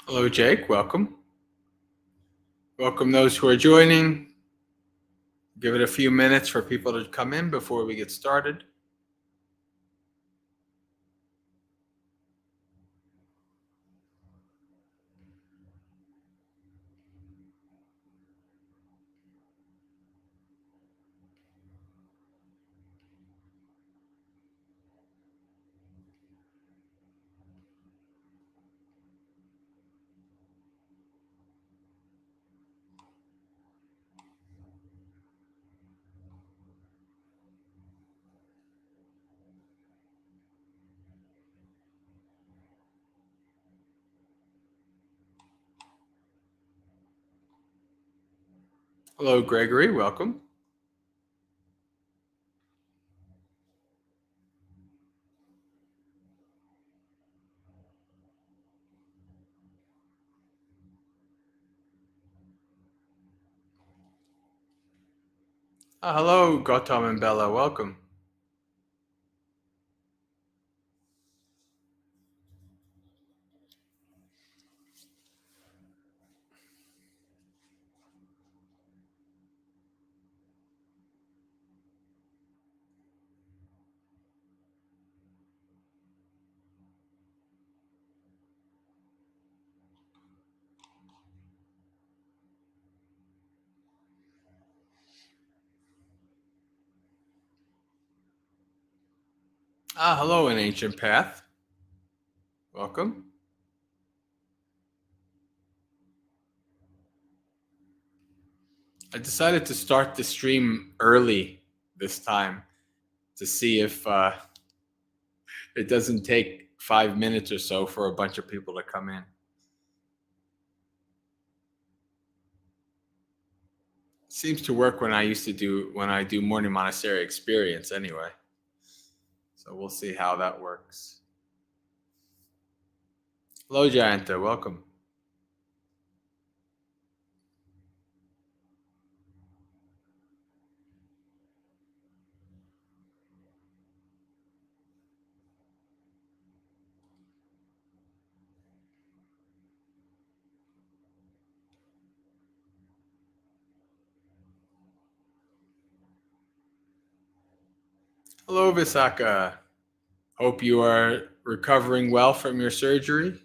Hello, Jake. Welcome. Welcome those who are joining. Give it a few minutes for people to come in before we get started. Hello, Gregory. Welcome. Hello, Gautam and Bella. Welcome. Hello, An Ancient Path. Welcome. I decided to start the stream early this time to see if it doesn't take 5 minutes or so for a bunch of people to come in. Seems to work when I do morning monastery experience anyway. So we'll see how that works. Hello, Jayanta. Welcome. Hello, Visaka. Hope you are recovering well from your surgery.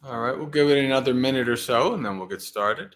All right, we'll give it another minute or so and then we'll get started.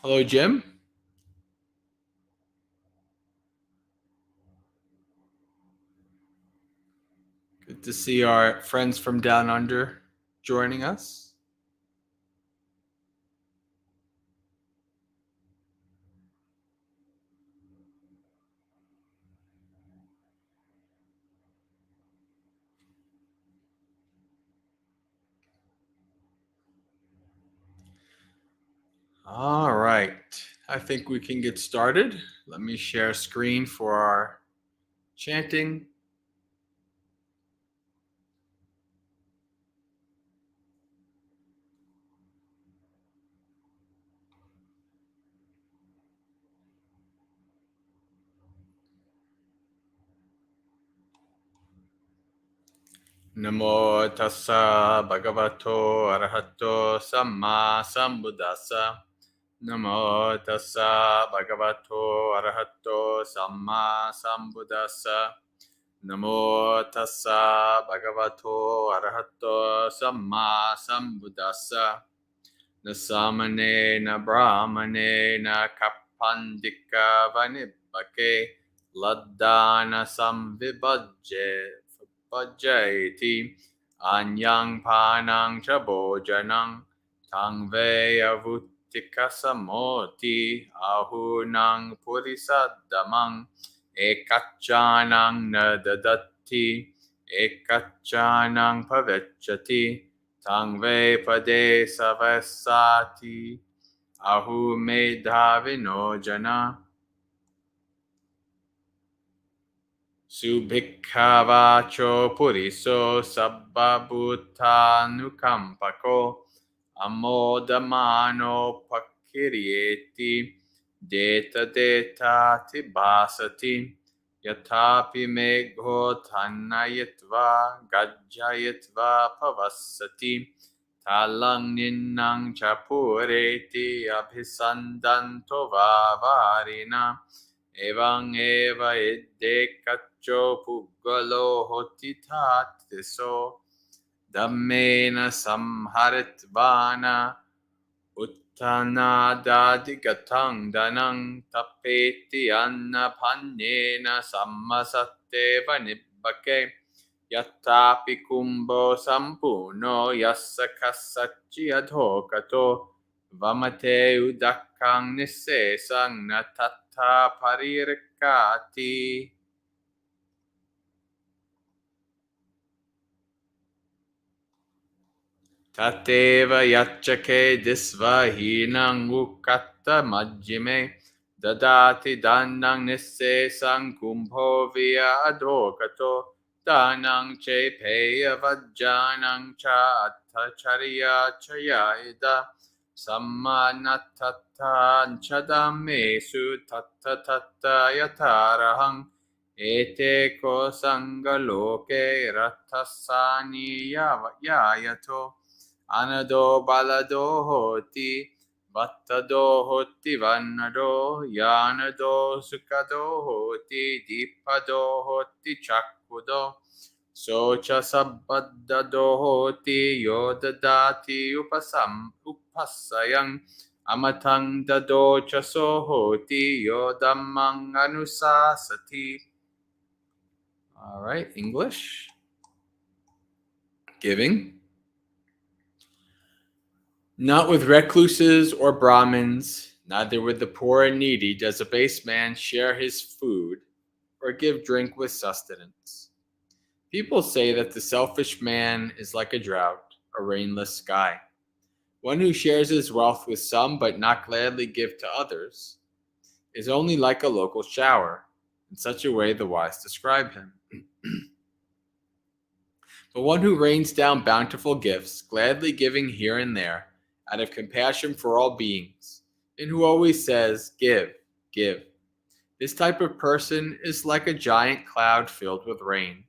Hello, Jim. Good to see our friends from down under joining us. All right. I think we can get started. Let me share screen for our chanting. Namo tassa bhagavato arahato samma sambuddhassa. Namo tassa bhagavato arahato samma sambuddhassa. Namo tassa bhagavato arahato samma sambuddhassa. Na samane na brahmane na kapandika vanibhake laddana samvibhajeti anyang panang cha bhojanang tangve avutika samoti ahunang purisaddamang ekachanang nadadati ekachanang pavechati Tangve pade savasati ahu medhavino jana subhikkhavacho puriso sabbabhutanukampako amodamano pakirieti deta tibasati yatapi megho tannayatva gajjayatva pavassati talang ninnang chapureti abhisandanto vavarina evang eva iddekacho puggalo hotitatiso dhammena samharitvana Uttanadadigatang danang tapeti annapannena sammasatteva nibbake yattapi kumbho sampuno yassakassachi adhokato vamate udakkang nissesang natatta paririkati. Tateva yachake disvahinang ukatta majjime dadati danang nissesang kumbho via adhokato danang che peya vajjanang cha attacharya chayayida sammanattattan chadamesu tatta yatarahang ete ko sangaloke rattasani yayato Anado balado hoti, vattado hoti vannado, yanado sukado hoti, dipado hoti chakkudo, socha sabbadado hoti, yodadati upasayang, amatang dado chaso hoti, yodammang anusasati. All right, English. Giving. Not with recluses or Brahmins, neither with the poor and needy does a base man share his food or give drink with sustenance. People say that the selfish man is like a drought, a rainless sky, one who shares his wealth with some but not gladly give to others, is only like a local shower. In such a way the wise describe him. But one who rains down bountiful gifts, gladly giving here and there, out of compassion for all beings, and who always says, give, give. This type of person is like a giant cloud filled with rain,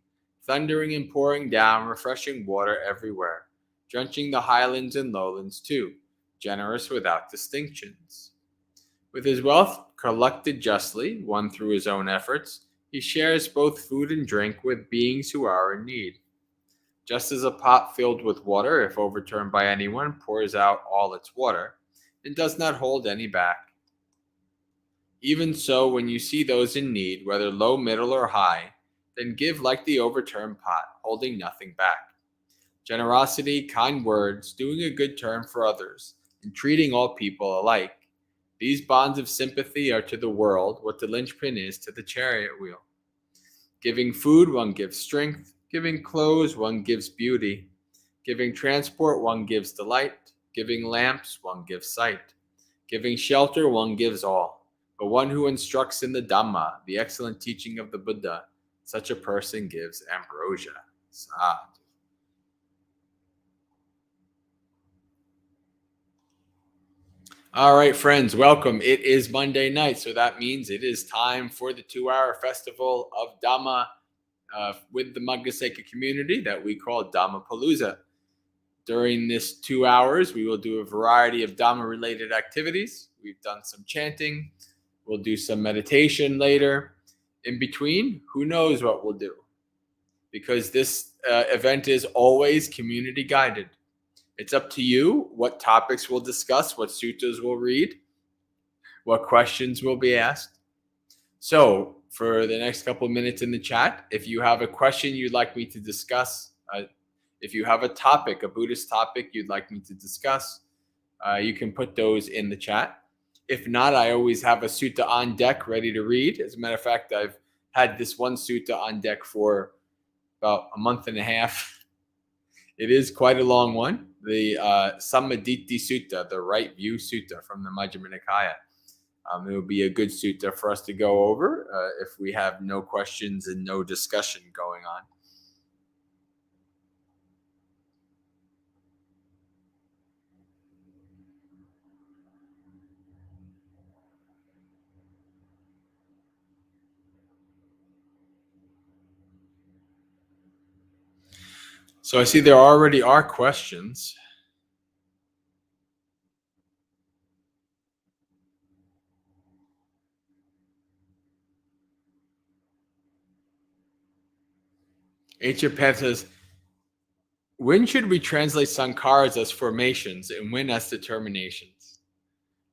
thundering and pouring down refreshing water everywhere, drenching the highlands and lowlands too, generous without distinctions. With his wealth collected justly, won through his own efforts, he shares both food and drink with beings who are in need. Just as a pot filled with water, if overturned by anyone, pours out all its water, and does not hold any back. Even so, when you see those in need, whether low, middle, or high, then give like the overturned pot, holding nothing back. Generosity, kind words, doing a good turn for others, and treating all people alike. These bonds of sympathy are to the world what the linchpin is to the chariot wheel. Giving food, one gives strength. Giving clothes, one gives beauty. Giving transport, one gives delight. Giving lamps, one gives sight. Giving shelter, one gives all. But one who instructs in the Dhamma, the excellent teaching of the Buddha, such a person gives ambrosia. Sad. All right, friends, welcome. It is Monday night, so that means it is time for the 2-hour festival of Dhamma with the Maggasekha community that we call Dhammapalooza. During this 2 hours, we will do a variety of Dhamma-related activities. We've done some chanting. We'll do some meditation later. In between, who knows what we'll do? Because this event is always community guided. It's up to you what topics we'll discuss, what suttas we'll read, what questions will be asked. So for the next couple of minutes in the chat, if you have a question you'd like me to discuss, if you have a topic, a Buddhist topic you'd like me to discuss, you can put those in the chat. If not, I always have a sutta on deck ready to read. As a matter of fact, I've had this one sutta on deck for about a month and a half. It is quite a long one. The Sammaditthi Sutta, the Right View Sutta from the Majjhima Nikaya. It will be a good sutta for us to go over if we have no questions and no discussion going on. So I see there already are questions. H.F. says, when should we translate sankharas as formations and when as determinations?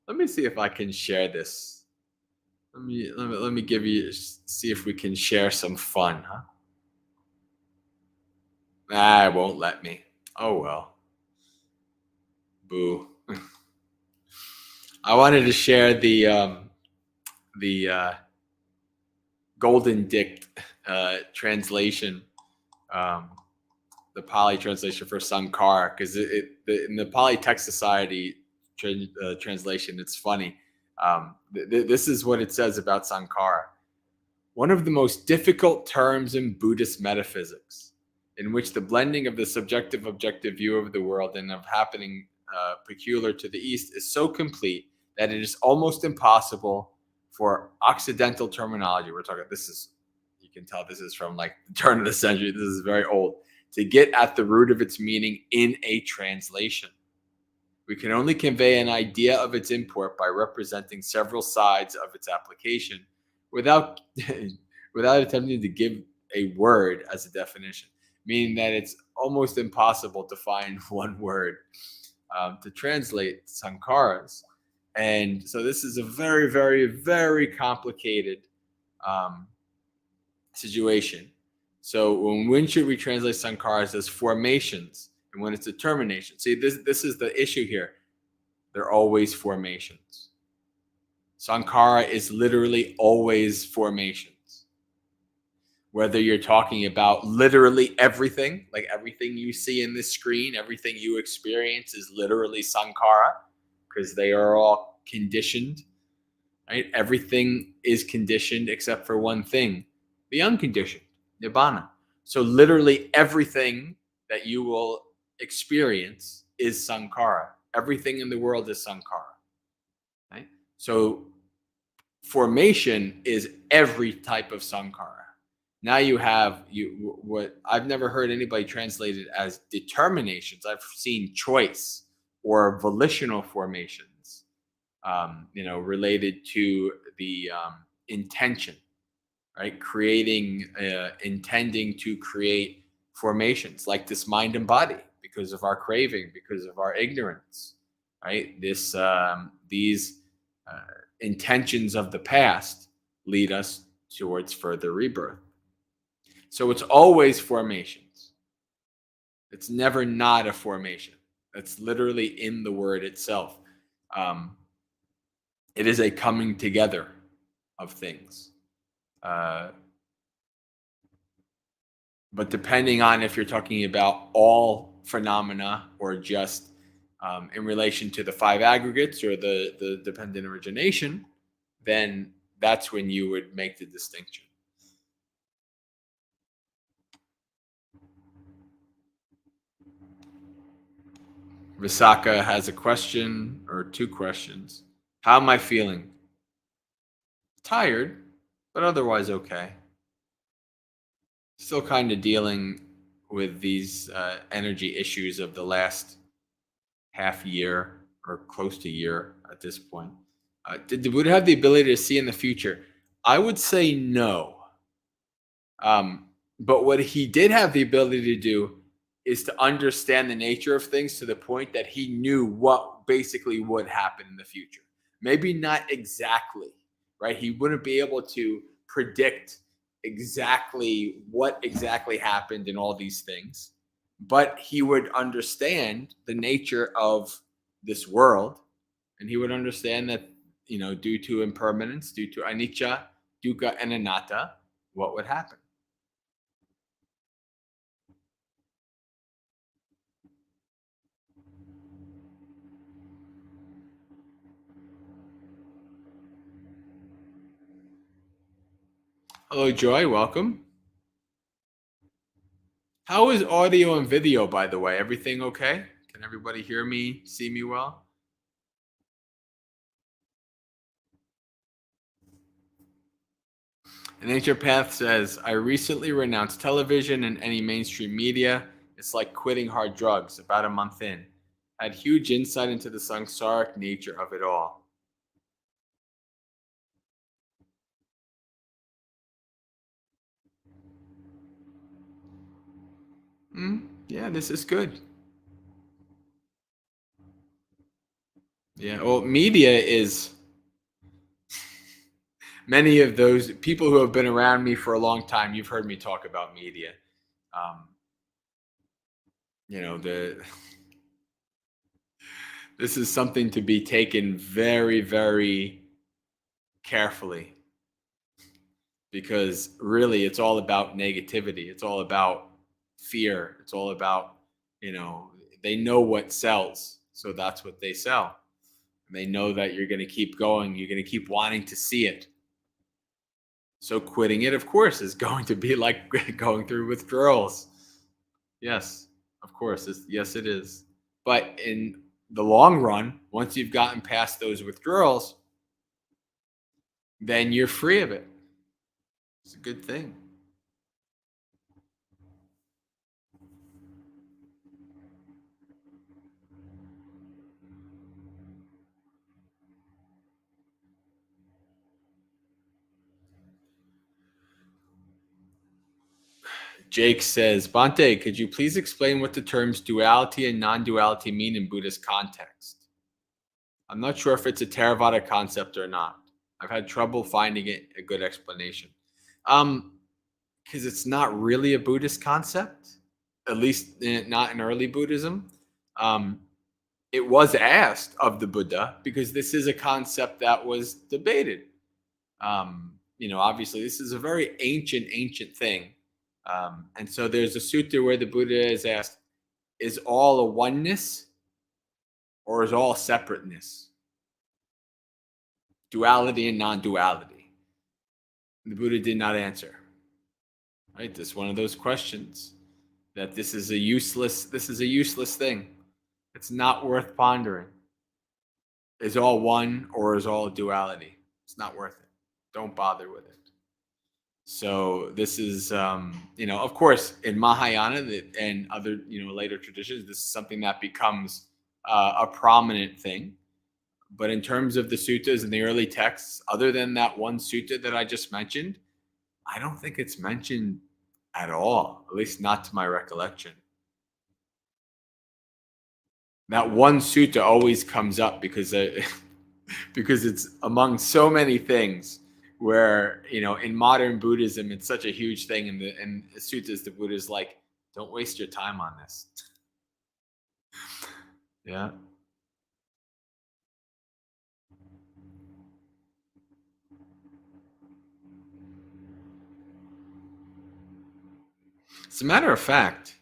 Let me see if I can share this. Let me give you, see if we can share some fun, huh? It won't let me. Oh well. Boo. I wanted to share the Golden Dict translation, the Pali translation for Sankhara, because in the Pali Text Society translation, it's funny. This is what it says about Sankhara. One of the most difficult terms in Buddhist metaphysics, in which the blending of the subjective-objective view of the world and of happening peculiar to the East is so complete that it is almost impossible for Occidental terminology. We're talking, this is, you can tell this is from like the turn of the century. This is very old. To get at the root of its meaning in a translation. We can only convey an idea of its import by representing several sides of its application without attempting to give a word as a definition, meaning that it's almost impossible to find one word to translate sankharas. And so this is a very, very, very complicated situation. So when should we translate sankharas as formations and when it's determination? See, this is the issue here. They're always formations. Sankhara is literally always formations. Whether you're talking about literally everything, like everything you see in this screen, everything you experience is literally sankhara, because they are all conditioned, right? Everything is conditioned except for one thing, the unconditioned, nibbana. So literally everything that you will experience is sankhara. Everything in the world is sankhara, right? So formation is every type of sankhara. Now you have what I've never heard anybody translate it as determinations. I've seen choice or volitional formations, related to the intention, right? Intending to create formations like this mind and body because of our craving, because of our ignorance, right? These intentions of the past lead us towards further rebirth. So it's always formations. It's never not a formation. That's literally in the word itself. It is a coming together of things. But depending on if you're talking about all phenomena or just in relation to the five aggregates or the dependent origination, then that's when you would make the distinction. Visaka has a question or two questions. How am I feeling? Tired, but otherwise okay. Still kind of dealing with these energy issues of the last half year or close to year at this point. Did the Buddha have the ability to see in the future? I would say no. But what he did have the ability to do is to understand the nature of things to the point that he knew what basically would happen in the future. Maybe not exactly, right? He wouldn't be able to predict exactly what exactly happened in all these things, but he would understand the nature of this world, and he would understand that, due to impermanence, due to anicca, dukkha, and anatta, what would happen. Hello, Joy. Welcome. How is audio and video, by the way? Everything okay? Can everybody hear me, see me well? And Nature Path says, I recently renounced television and any mainstream media. It's like quitting hard drugs about a month in. I had huge insight into the samsaric nature of it all. Yeah, this is good. Yeah, well, media is many of those people who have been around me for a long time. You've heard me talk about media. Um, the this is something to be taken very, very carefully, because really it's all about negativity. It's all about fear. It's all about, they know what sells. So that's what they sell. And they know that you're going to keep going. You're going to keep wanting to see it. So quitting it, of course, is going to be like going through withdrawals. Yes, of course. Yes, it is. But in the long run, once you've gotten past those withdrawals, then you're free of it. It's a good thing. Jake says, Bante, could you please explain what the terms duality and non-duality mean in Buddhist context? I'm not sure if it's a Theravada concept or not. I've had trouble finding it a good explanation. Because it's not really a Buddhist concept, at least not in early Buddhism. It was asked of the Buddha because this is a concept that was debated. Obviously, this is a very ancient thing. And so there's a sutta where the Buddha is asked, is all a oneness or is all separateness? Duality and non-duality. The Buddha did not answer. Right? This is one of those questions that this is a useless thing. It's not worth pondering. Is all one or is all duality? It's not worth it. Don't bother with it. So this is, of course, in Mahayana and other, later traditions, this is something that becomes a prominent thing. But in terms of the suttas and the early texts, other than that one sutta that I just mentioned, I don't think it's mentioned at all, at least not to my recollection. That one sutta always comes up because because it's among so many things where, in modern Buddhism, it's such a huge thing. And the suttas, the Buddha's like, don't waste your time on this. Yeah. As a matter of fact,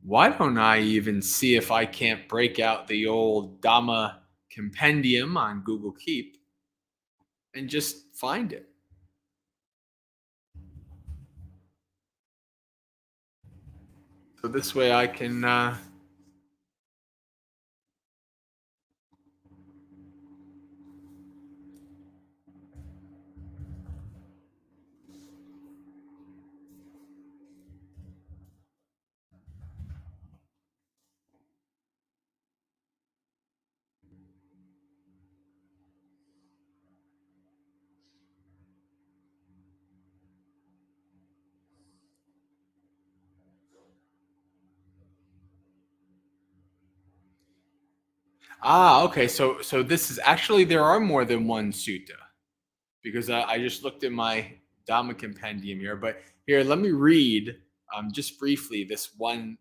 Why don't I even see if I can't break out the old Dhamma compendium on Google Keep and just find it? So this way I can okay. So this is actually, there are more than one sutta, because I just looked at my Dhamma compendium here. But here, let me read just briefly this one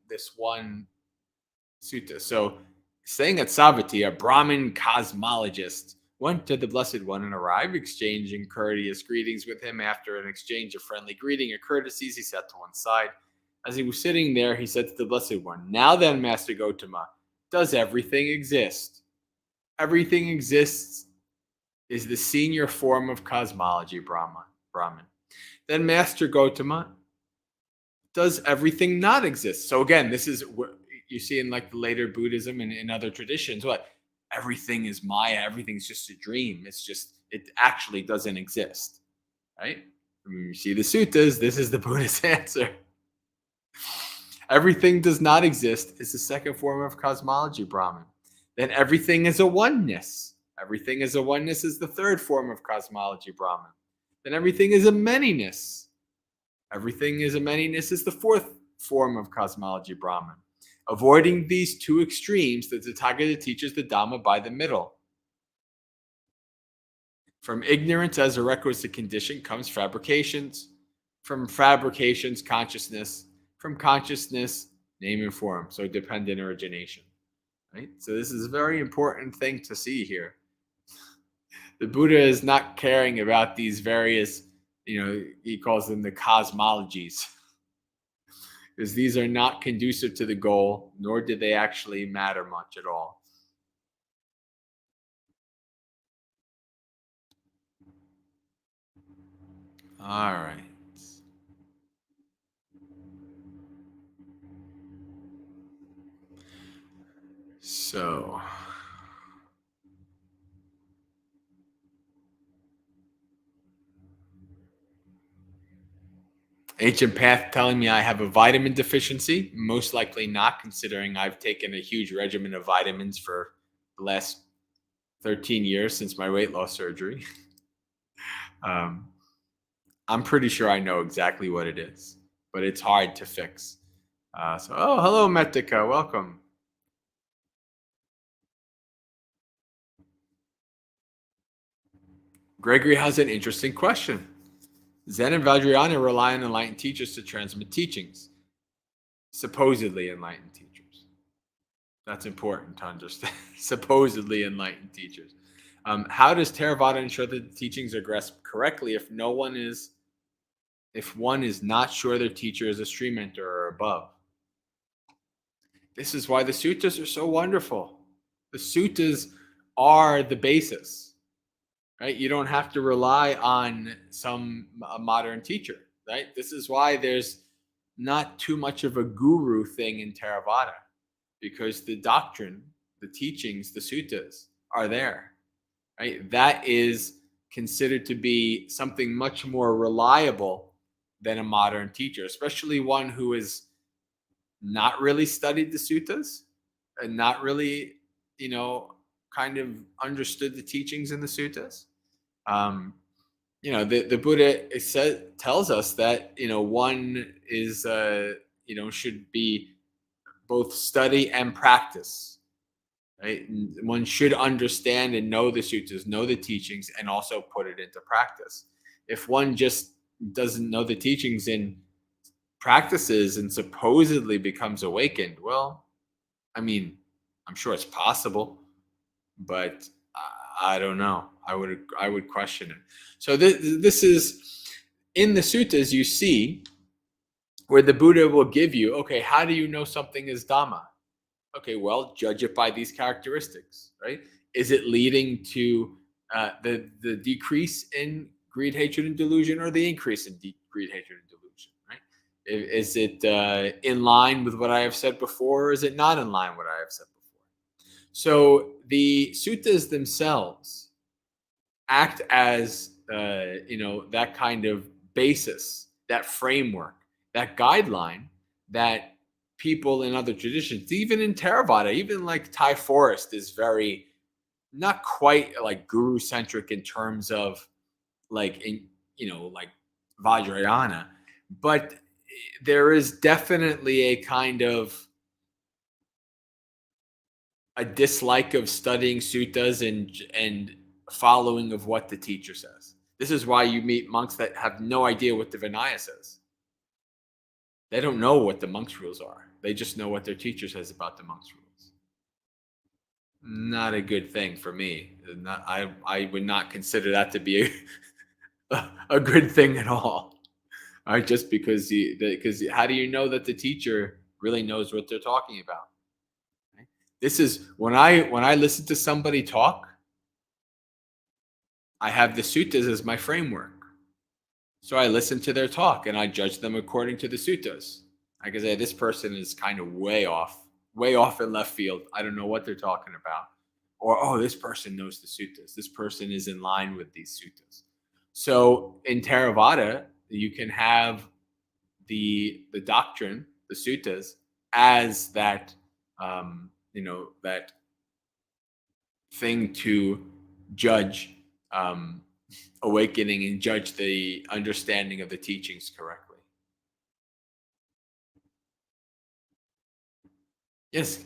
sutta. So, saying that Savatthi, a Brahmin cosmologist, went to the Blessed One and arrived, exchanging courteous greetings with him. After an exchange of friendly greeting and courtesies, he sat to one side. As he was sitting there, he said to the Blessed One, "Now then, Master Gotama, does everything exist?" Everything exists is the senior form of cosmology, Brahman. Then Master Gotama, does everything not exist? So again, this is what you see in like the later Buddhism and in other traditions. What? Everything is Maya. Everything's just a dream. It actually doesn't exist, right? When you see the suttas, this is the Buddhist answer. Everything does not exist is the second form of cosmology, Brahman. Then everything is a oneness. Everything is a oneness is the third form of cosmology, Brahman. Then everything is a manyness. Everything is a manyness is the fourth form of cosmology, Brahman. Avoiding these two extremes, the Tathagata teaches the Dhamma by the middle. From ignorance as a requisite condition comes fabrications. From fabrications, consciousness. From consciousness, name and form. So dependent origination. Right? So this is a very important thing to see here. The Buddha is not caring about these various, he calls them the cosmologies, because these are not conducive to the goal, nor do they actually matter much at all. All right. So, Ancient Path telling me I have a vitamin deficiency. Most likely not, considering I've taken a huge regimen of vitamins for the last 13 years since my weight loss surgery. I'm pretty sure I know exactly what it is, but it's hard to fix. Hello, Metika. Welcome. Gregory has an interesting question. Zen and Vajrayana rely on enlightened teachers to transmit teachings, supposedly enlightened teachers. That's important to understand. Supposedly enlightened teachers. How does Theravada ensure that the teachings are grasped correctly if one is not sure their teacher is a stream enter or above? This is why the suttas are so wonderful. The suttas are the basis, right? You don't have to rely on a modern teacher, right? This is why there's not too much of a guru thing in Theravada, because the doctrine, the teachings, the suttas are there, right? That is considered to be something much more reliable than a modern teacher, especially one who has not really studied the suttas and not really, kind of understood the teachings in the suttas. The Buddha tells us that, one is, should be both study and practice, right? And one should understand and know the suttas, know the teachings, and also put it into practice. If one just doesn't know the teachings and practices and supposedly becomes awakened, well, I mean, I'm sure it's possible, but I don't know. I would question it. So this is in the suttas. You see where the Buddha will give you, okay, how do you know something is Dhamma? Okay, well, judge it by these characteristics, right? Is it leading to the decrease in greed, hatred, and delusion, or the increase in greed, hatred, and delusion, right? Is it in line with what I have said before, or is it not in line with what I have said before? So the suttas themselves act as that kind of basis, that framework, that guideline that people in other traditions, even in Theravada, even like Thai Forest, is very not quite like guru centric in terms of like like Vajrayana, but there is definitely a kind of a dislike of studying suttas and following of what the teacher says. This is why you meet monks that have no idea what the Vinaya says. They don't know what the monks' rules are. They just know what their teacher says about the monks' rules. Not a good thing for me. I would not consider that to be a good thing at all. All right, just because how do you know that the teacher really knows what they're talking about? Right? This is when I listen to somebody talk, I have the suttas as my framework. So I listen to their talk and I judge them according to the suttas. I can say this person is kind of way off in left field. I don't know what they're talking about. Or, oh, this person knows the suttas. This person is in line with these suttas. So in Theravada, you can have the doctrine, the suttas, as that that thing to judge awakening and judge the understanding of the teachings correctly. Yes,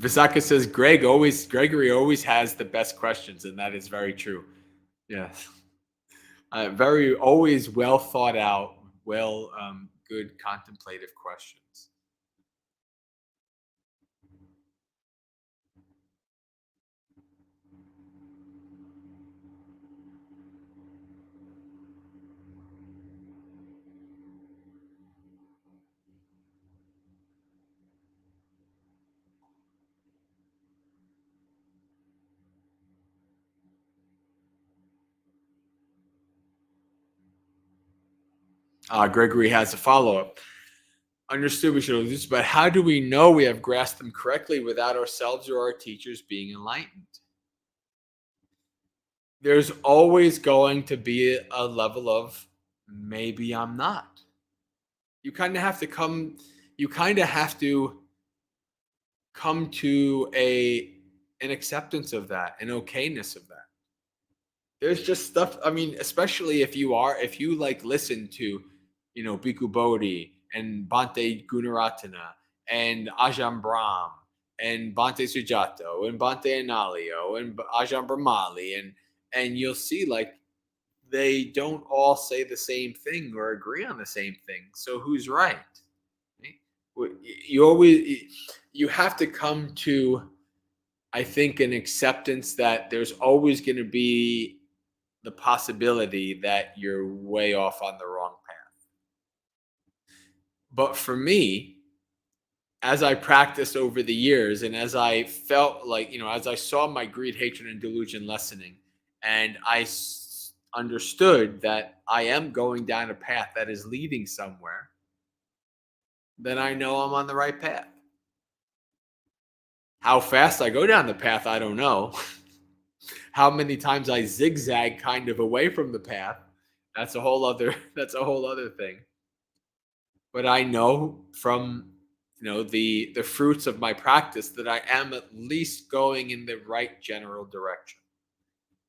Visaka says Gregory always has the best questions, and that is very true. Yes, very always well thought out, good contemplative questions. Gregory has a follow up. Understood we should do this, but how do we know we have grasped them correctly without ourselves or our teachers being enlightened? There's always going to be a level of maybe I'm not. You kind of have to come to an acceptance of that, an okayness of that. There's just stuff, I mean, especially if you like listen to, Bhikkhu Bodhi and Bhante Gunaratana and Ajahn Brahm and Bhante Sujato and Bhante Analayo and Ajahn Brahmali, and you'll see like they don't all say the same thing or agree on the same thing. So who's right? You have to come to, I think, an acceptance that there's always going to be the possibility that you're way off on the wrong path. But for me, as I practiced over the years and as I felt like, as I saw my greed, hatred, and delusion lessening, and I understood that I am going down a path that is leading somewhere, then I know I'm on the right path. How fast I go down the path, I don't know. How many times I zigzag kind of away from the path, that's a whole other thing. But I know from the fruits of my practice that I am at least going in the right general direction.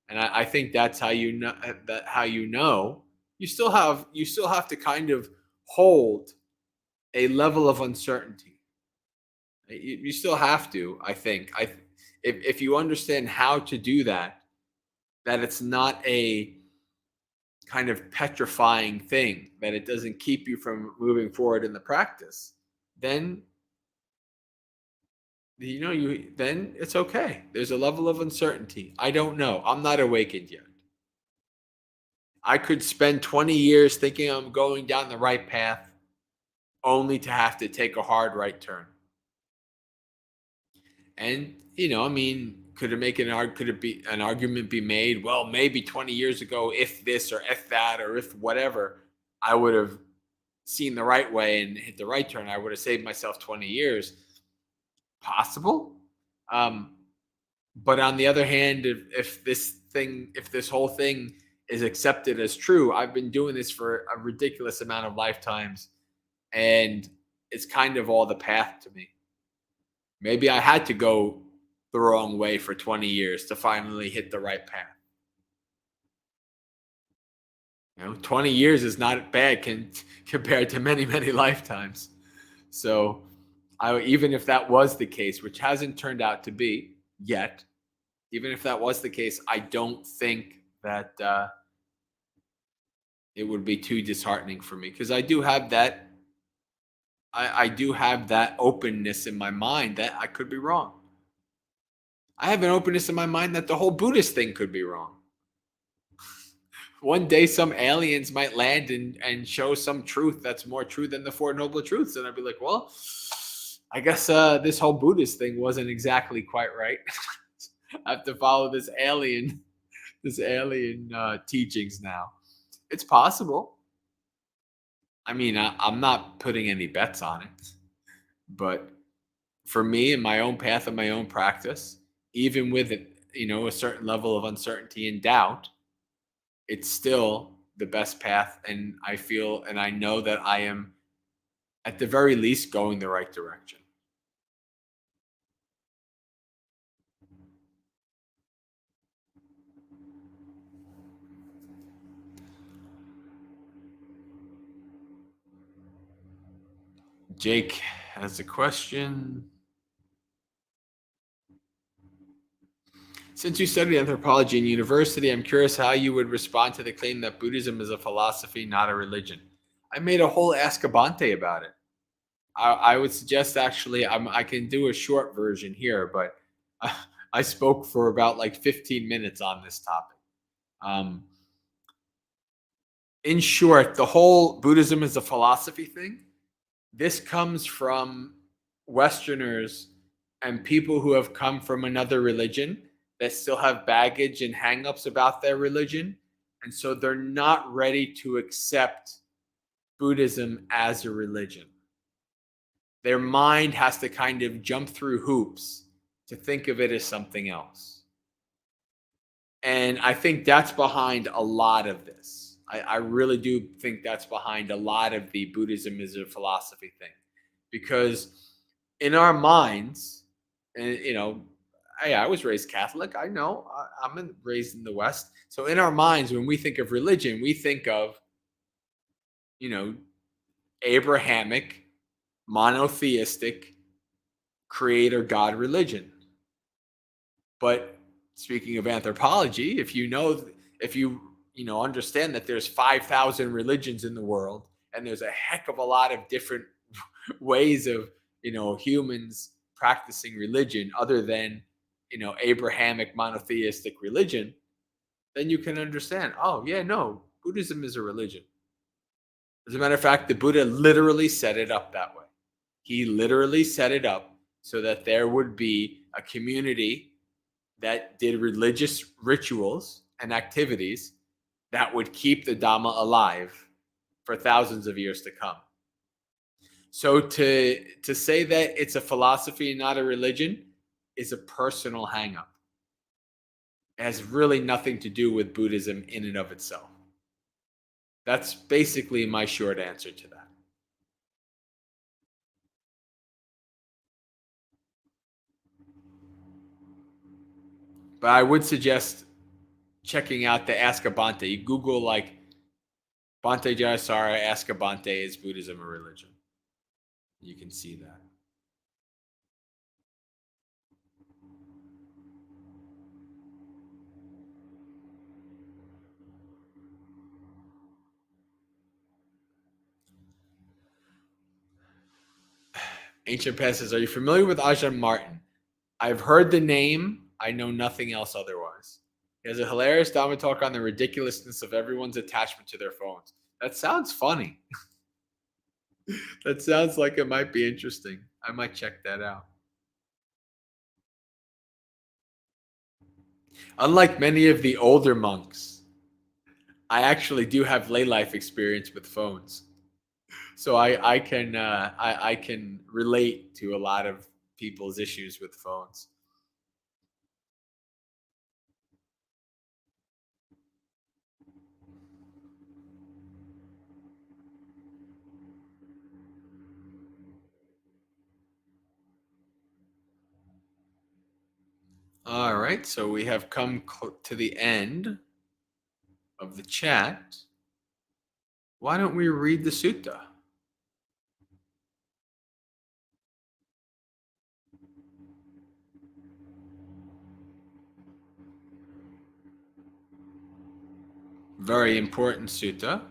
And I think that's how you know you still have to kind of hold a level of uncertainty. You still have to, I think. If you understand how to do that it's not a kind of petrifying thing, that it doesn't keep you from moving forward in the practice, then then it's okay. There's a level of uncertainty. I don't know. I'm not awakened yet. I could spend 20 years thinking I'm going down the right path, only to have to take a hard right turn. And I mean, could it be an argument be made? Well, maybe 20 years ago, if this or if that or if whatever, I would have seen the right way and hit the right turn. I would have saved myself 20 years. Possible. But on the other hand, if this whole thing is accepted as true, I've been doing this for a ridiculous amount of lifetimes, and it's kind of all the path to me. Maybe I had to go the wrong way for 20 years to finally hit the right path. 20 years is not bad compared to many, many lifetimes. So even if that was the case, which hasn't turned out to be yet, even if that was the case, I don't think that it would be too disheartening for me, because I do have that. I do have that openness in my mind that I could be wrong. I have an openness in my mind that the whole Buddhist thing could be wrong. One day some aliens might land and show some truth that's more true than the Four Noble Truths. And I'd be like, well, I guess this whole Buddhist thing wasn't exactly quite right. I have to follow this alien teachings now. It's possible. I mean, I'm not putting any bets on it, but for me and my own path and my own practice, even with a certain level of uncertainty and doubt, it's still the best path. And I feel and I know that I am, at the very least, going the right direction. Jake has a question. Since you studied anthropology in university, I'm curious how you would respond to the claim that Buddhism is a philosophy, not a religion. I made a whole Askabante about it. I would suggest, actually, I can do a short version here, but I spoke for about like 15 minutes on this topic. In short, the whole Buddhism is a philosophy thing, this comes from Westerners and people who have come from another religion that still have baggage and hangups about their religion. And so they're not ready to accept Buddhism as a religion. Their mind has to kind of jump through hoops to think of it as something else. And I think that's behind a lot of this. I really do think that's behind a lot of the Buddhism is a philosophy thing. Because in our minds, and hey, I was raised Catholic. I know I'm raised in the West. So in our minds, when we think of religion, we think of, Abrahamic, monotheistic, creator God religion. But speaking of anthropology, if you understand that there's 5,000 religions in the world, and there's a heck of a lot of different ways of, humans practicing religion other than, Abrahamic monotheistic religion, then you can understand, oh yeah, no, Buddhism is a religion. As a matter of fact, the Buddha literally set it up that way. He literally set it up so that there would be a community that did religious rituals and activities that would keep the Dhamma alive for thousands of years to come. So to say that it's a philosophy and not a religion is a personal hang-up. It has really nothing to do with Buddhism in and of itself. That's basically my short answer to that. But I would suggest checking out the Ask a Bhante. You Google like Bhante Jayasara, Ask a Bhante, is Buddhism a religion? You can see that. Ancient Past says, are you familiar with Ajahn Martin? I've heard the name. I know nothing else otherwise. He has a hilarious Dhamma talk on the ridiculousness of everyone's attachment to their phones. That sounds funny. That sounds like it might be interesting. I might check that out. Unlike many of the older monks, I actually do have lay life experience with phones. So I can relate to a lot of people's issues with phones. All right, so we have come to the end of the chat. Why don't we read the sutta? Very important sutta.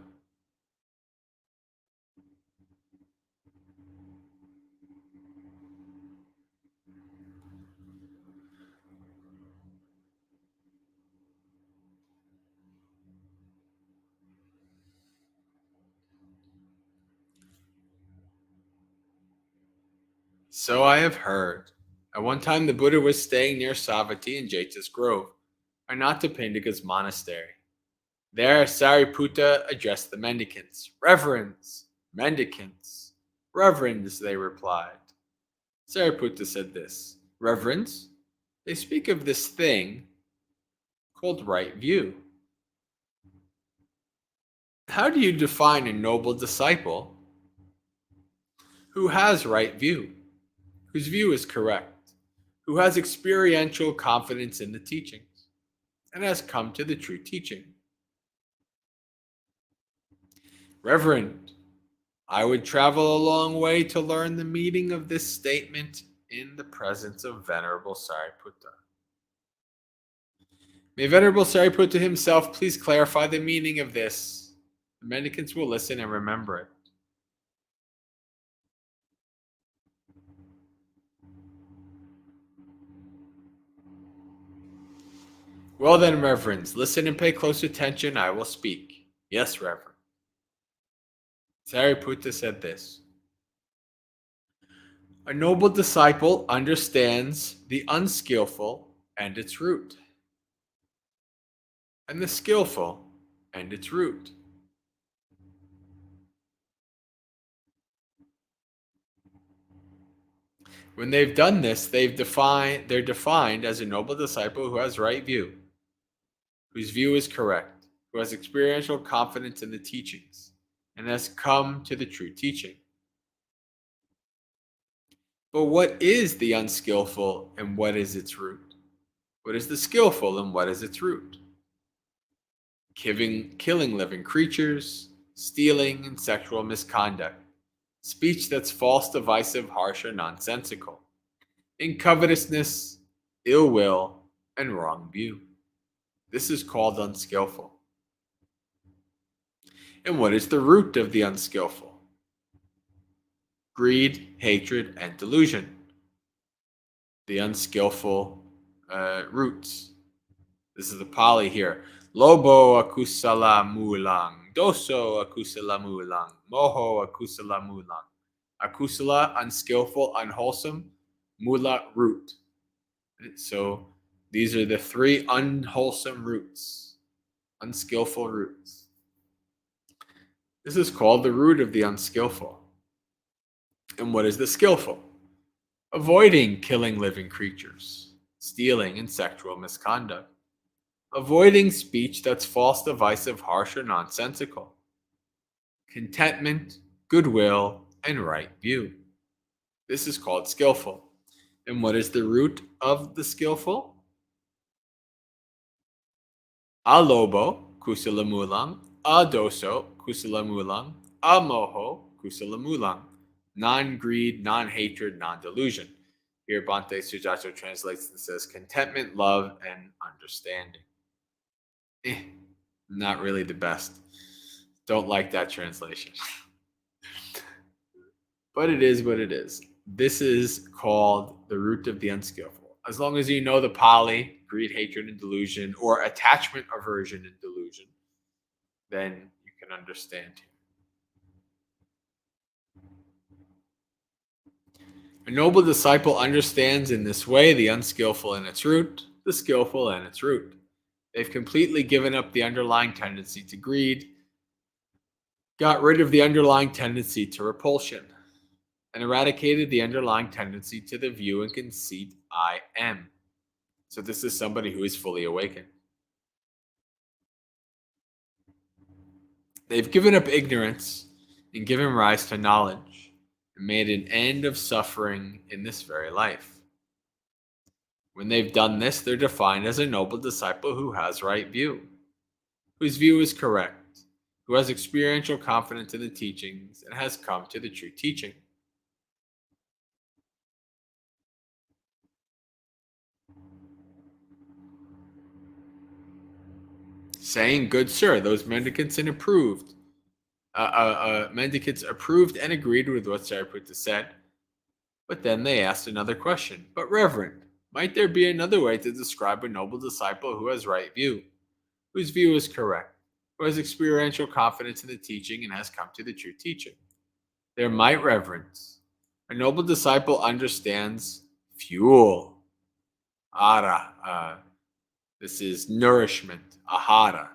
So I have heard. At one time, the Buddha was staying near Savatthi in Jeta's Grove, Anantapindika's monastery. There, Sariputta addressed the mendicants. Reverends, mendicants, reverends, they replied. Sariputta said this: Reverends, they speak of this thing called right view. How do you define a noble disciple who has right view, whose view is correct, who has experiential confidence in the teachings, and has come to the true teaching? Reverend, I would travel a long way to learn the meaning of this statement in the presence of Venerable Sariputta. May Venerable Sariputta himself please clarify the meaning of this. The mendicants will listen and remember it. Well then, reverends, listen and pay close attention. I will speak. Yes, Reverend. Sariputta said this: A noble disciple understands the unskillful and its root, and the skillful and its root. When they've done this, they're defined as a noble disciple who has right view, whose view is correct, who has experiential confidence in the teachings, and has come to the true teaching. But what is the unskillful and what is its root? What is the skillful and what is its root? Killing living creatures, stealing, and sexual misconduct, speech that's false, divisive, harsh, or nonsensical, in covetousness, ill will, and wrong view. This is called unskillful. And what is the root of the unskillful? Greed, hatred, and delusion. The unskillful roots. This is the Pali here. Lobo akusala mulang, doso akusala mulang, moho akusala mulang. Akusala, unskillful, unwholesome. Mula, root. So these are the three unwholesome roots, unskillful roots. This is called the root of the unskillful. And what is the skillful? Avoiding killing living creatures, stealing, and sexual misconduct. Avoiding speech that's false, divisive, harsh, or nonsensical. Contentment, goodwill, and right view. This is called skillful. And what is the root of the skillful? Alobo, kusalamulang. Adoso, kusalamulang. Amoho, kusalamulang. Non-greed, non-hatred, non-delusion. Here, Bhante Sujato translates and says contentment, love, and understanding. Not really the best. Don't like that translation. But it is what it is. This is called the root of the unskillful. As long as you know the Pali, greed, hatred, and delusion, or attachment, aversion, and delusion, then you can understand. A noble disciple understands in this way the unskillful and its root, the skillful and its root. They've completely given up the underlying tendency to greed, got rid of the underlying tendency to repulsion, and eradicated the underlying tendency to the view and conceit I am. So this is somebody who is fully awakened. They've given up ignorance and given rise to knowledge and made an end of suffering in this very life. When they've done this, they're defined as a noble disciple who has right view, whose view is correct, who has experiential confidence in the teachings and has come to the true teaching. Saying, "Good sir, those mendicants approved. Mendicants approved and agreed with what Sariputta said. But then they asked another question. But Reverend, might there be another way to describe a noble disciple who has right view, whose view is correct, who has experiential confidence in the teaching and has come to the true teaching?" There might, Reverence. A noble disciple understands fuel. Ara. This is nourishment. Ahara.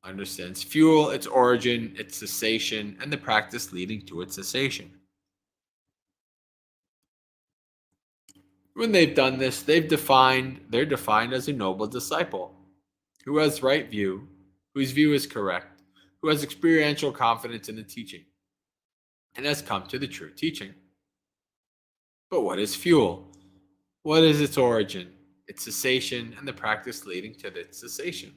Understands fuel, its origin, its cessation, and the practice leading to its cessation. When they've done this, they're defined as a noble disciple who has right view, whose view is correct, who has experiential confidence in the teaching, and has come to the true teaching. But what is fuel? What is its origin, its cessation, and the practice leading to its cessation?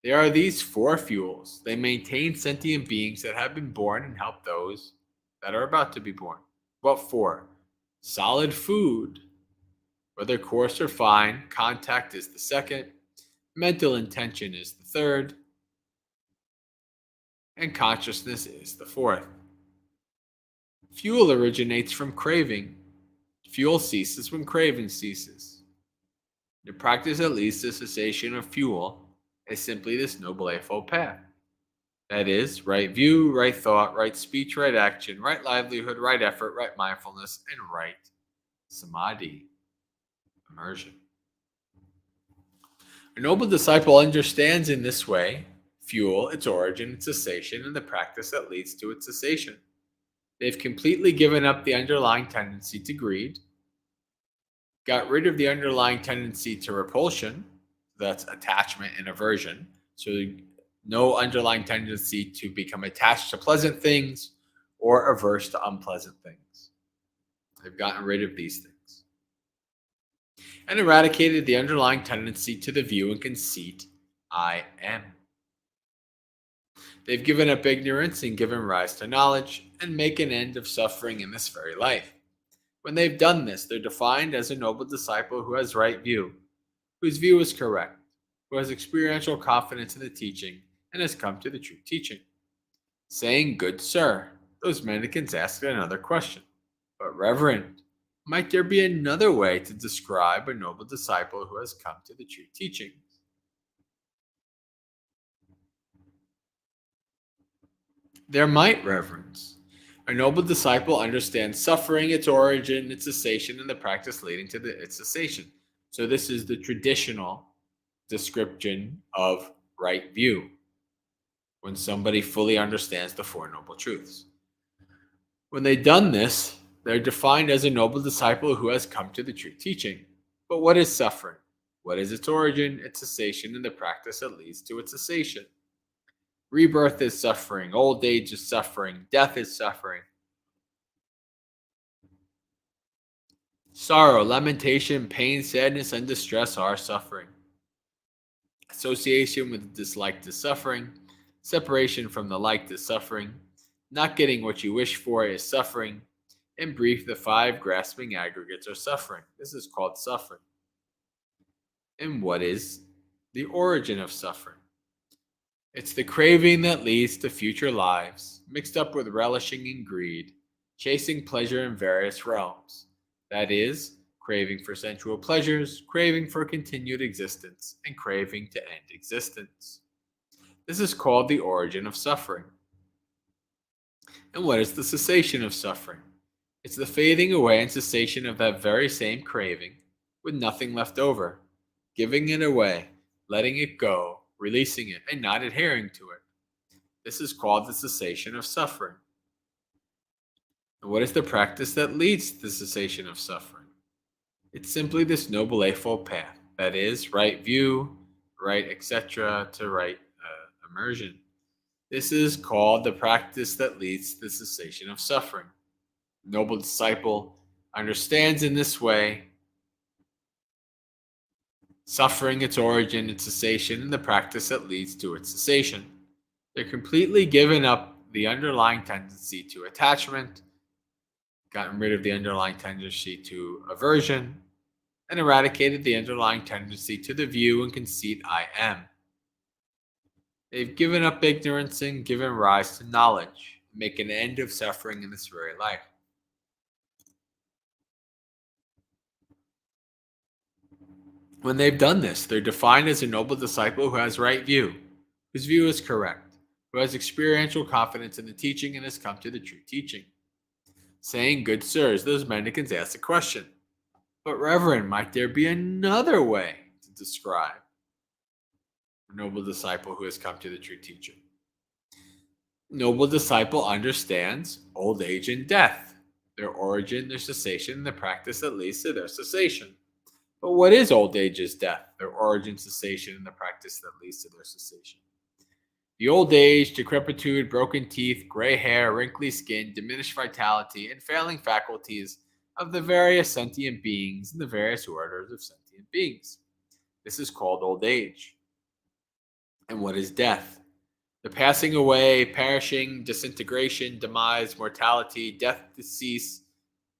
There are these four fuels. They maintain sentient beings that have been born and help those that are about to be born. What for? Solid food, whether coarse or fine, contact is the second, mental intention is the third, and consciousness is the fourth. Fuel originates from craving. Fuel ceases when craving ceases. The practice that leads to cessation of fuel is simply this Noble Eightfold Path. That is, right view, right thought, right speech, right action, right livelihood, right effort, right mindfulness, and right samadhi, immersion. A noble disciple understands in this way fuel, its origin, its cessation, and the practice that leads to its cessation. They've completely given up the underlying tendency to greed, got rid of the underlying tendency to repulsion, that's attachment and aversion, so no underlying tendency to become attached to pleasant things or averse to unpleasant things. They've gotten rid of these things. And eradicated the underlying tendency to the view and conceit, I am. They've given up ignorance and given rise to knowledge and make an end of suffering in this very life. When they've done this, they're defined as a noble disciple who has right view, whose view is correct, who has experiential confidence in the teaching, and has come to the true teaching. Saying, "Good sir," those mendicants asked another question. But Reverend, might there be another way to describe a noble disciple who has come to the true teaching? There might, Reverends. A noble disciple understands suffering, its origin, its cessation, and the practice leading to its cessation. So this is the traditional description of right view, when somebody fully understands the Four Noble Truths. When they've done this, they're defined as a noble disciple who has come to the true teaching. But what is suffering? What is its origin, its cessation, and the practice that leads to its cessation? Rebirth is suffering, old age is suffering, death is suffering. Sorrow, lamentation, pain, sadness, and distress are suffering. Association with dislike is suffering. Separation from the like is suffering. Not getting what you wish for is suffering. In brief, the five grasping aggregates are suffering. This is called suffering. And what is the origin of suffering? It's the craving that leads to future lives, mixed up with relishing in greed, chasing pleasure in various realms. That is, craving for sensual pleasures, craving for continued existence, and craving to end existence. This is called the origin of suffering. And what is the cessation of suffering? It's the fading away and cessation of that very same craving, with nothing left over, giving it away, letting it go, releasing it, and not adhering to it. This is called the cessation of suffering. And what is the practice that leads to the cessation of suffering? It's simply this Noble Eightfold Path. That is, right view, right etc. to right immersion. This is called the practice that leads to the cessation of suffering. The noble disciple understands in this way suffering, its origin, its cessation, and the practice that leads to its cessation. They're completely given up the underlying tendency to attachment, gotten rid of the underlying tendency to aversion, and eradicated the underlying tendency to the view and conceit I am. They've given up ignorance and given rise to knowledge, make an end of suffering in this very life. When they've done this, they're defined as a noble disciple who has right view, whose view is correct, who has experiential confidence in the teaching and has come to the true teaching. Saying, "Good sirs," those mendicants ask the question, "But Reverend, might there be another way to describe a noble disciple who has come to the true teaching?" Noble disciple understands old age and death, their origin, their cessation, and the practice that leads to their cessation. But what is old age is death, their origin, cessation, and the practice that leads to their cessation? The old age, decrepitude, broken teeth, gray hair, wrinkly skin, diminished vitality, and failing faculties of the various sentient beings and the various orders of sentient beings. This is called old age. And what is death? The passing away, perishing, disintegration, demise, mortality, death, decease,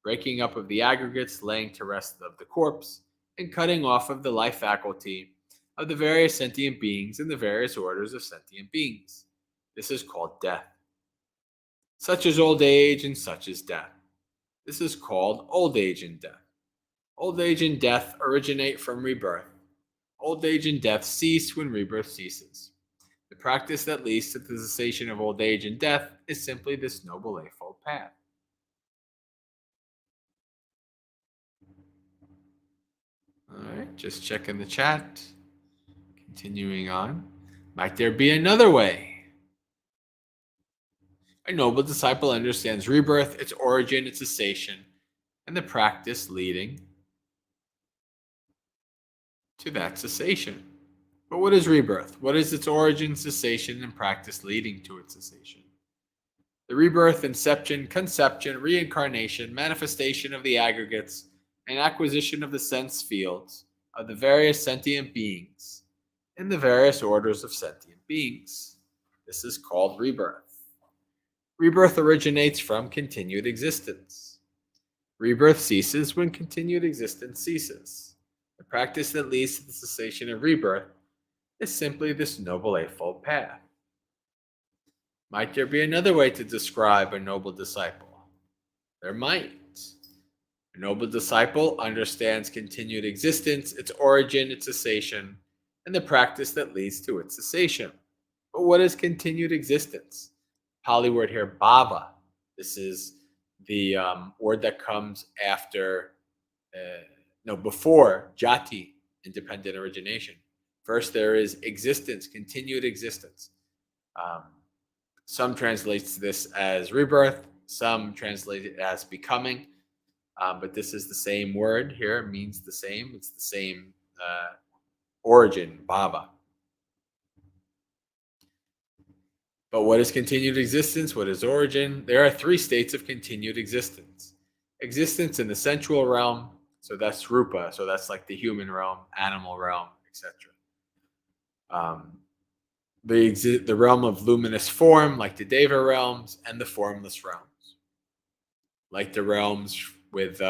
breaking up of the aggregates, laying to rest of the corpse, and cutting off of the life faculty of the various sentient beings and the various orders of sentient beings. This is called death. Such is old age and such is death. This is called old age and death. Old age and death originate from rebirth. Old age and death cease when rebirth ceases. The practice that leads to the cessation of old age and death is simply this Noble Eightfold Path. All right, just checking the chat. Continuing on. Might there be another way? A noble disciple understands rebirth, its origin, its cessation, and the practice leading to that cessation. But what is rebirth? What is its origin, cessation, and practice leading to its cessation? The rebirth, inception, conception, reincarnation, manifestation of the aggregates, and acquisition of the sense fields of the various sentient beings in the various orders of sentient beings. This is called rebirth. Rebirth originates from continued existence. Rebirth ceases when continued existence ceases. The practice that leads to the cessation of rebirth is simply this Noble Eightfold Path. Might there be another way to describe a noble disciple? There might. A noble disciple understands continued existence, its origin, its cessation, and the practice that leads to its cessation. But what is continued existence? Pali word here, bhava. This is the word that comes after, before jati, independent origination. First, there is existence, continued existence. Some translates this as rebirth. Some translate it as becoming. But this is the same word here. It means the same. It's the same origin, bhava. But what is continued existence? What is origin? There are three states of continued existence. Existence in the sensual realm, so that's rupa, so that's like the human realm, animal realm, etc. The realm of luminous form, like the Deva realms, and the formless realms, like the realms with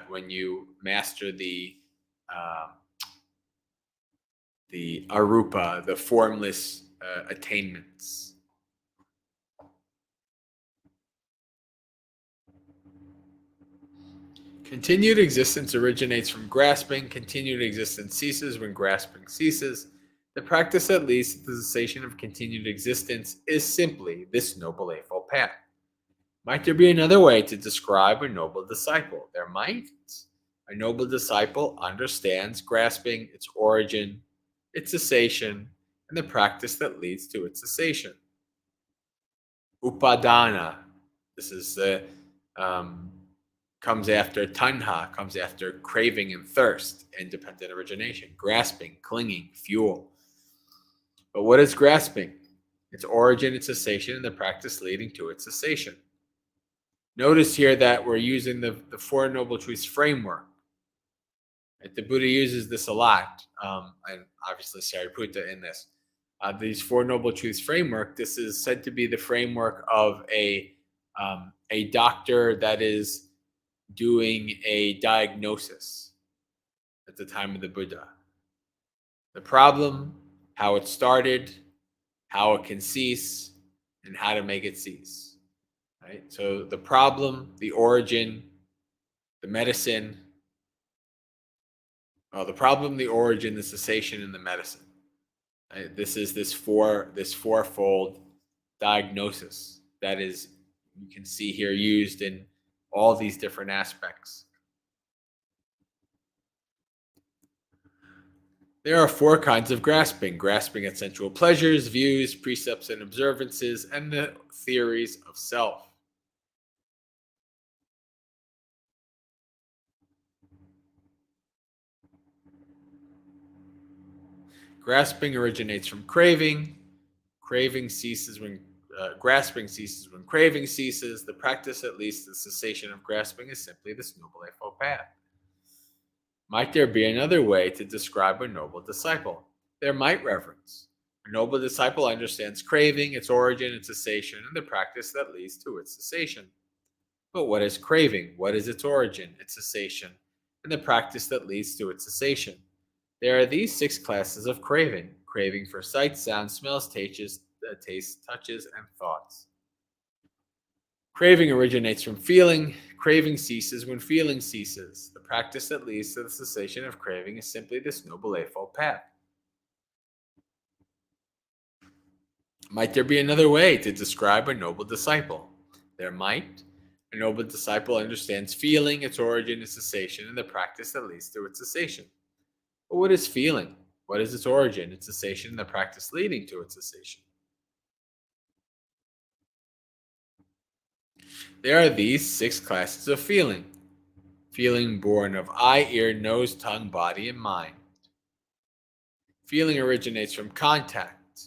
when you master the arupa, the formless attainments. Continued existence originates from grasping. Continued existence ceases when grasping ceases. The practice that leads to the cessation of continued existence is simply this Noble Eightfold Path. Might there be another way to describe a noble disciple? There might. A noble disciple understands grasping, its origin, its cessation, and the practice that leads to its cessation. Upadana. This is the comes after tanha, comes after craving and thirst, independent origination, grasping, clinging, fuel. But what is grasping? Its origin, its cessation, and the practice leading to its cessation. Notice here that we're using the Four Noble Truths framework. Right? The Buddha uses this a lot, and obviously Sariputta in this. These Four Noble Truths framework, this is said to be the framework of a doctor that is doing a diagnosis at the time of the Buddha. The problem, how it started, how it can cease, and how to make it cease. Right? So the problem, the origin, the medicine. Well, the problem, the origin, the cessation, and the medicine. Right? This is this fourfold diagnosis that is, you can see here, used in all these different aspects. There are four kinds of grasping: grasping at sensual pleasures, views, precepts and observances, and the theories of self. Grasping originates from craving. Craving ceases when grasping ceases when craving ceases. The practice, at least the cessation of grasping, is simply this Noble Eightfold Path. Might there be another way to describe a noble disciple? There might, Reverence. A noble disciple understands craving, its origin, its cessation, and the practice that leads to its cessation. But what is craving? What is its origin, its cessation, and the practice that leads to its cessation? There are these 6 classes of craving: craving for sights, sounds, smells, tastes, touches, and thoughts. Craving originates from feeling. Craving ceases when feeling ceases. The practice that leads to the cessation of craving is simply this Noble Eightfold Path. Might there be another way to describe a noble disciple? There might. A noble disciple understands feeling, its origin, its cessation, and the practice that leads to its cessation. But what is feeling? What is its origin, its cessation, and the practice leading to its cessation? There are these 6 classes of feeling. Feeling born of eye, ear, nose, tongue, body, and mind. Feeling originates from contact.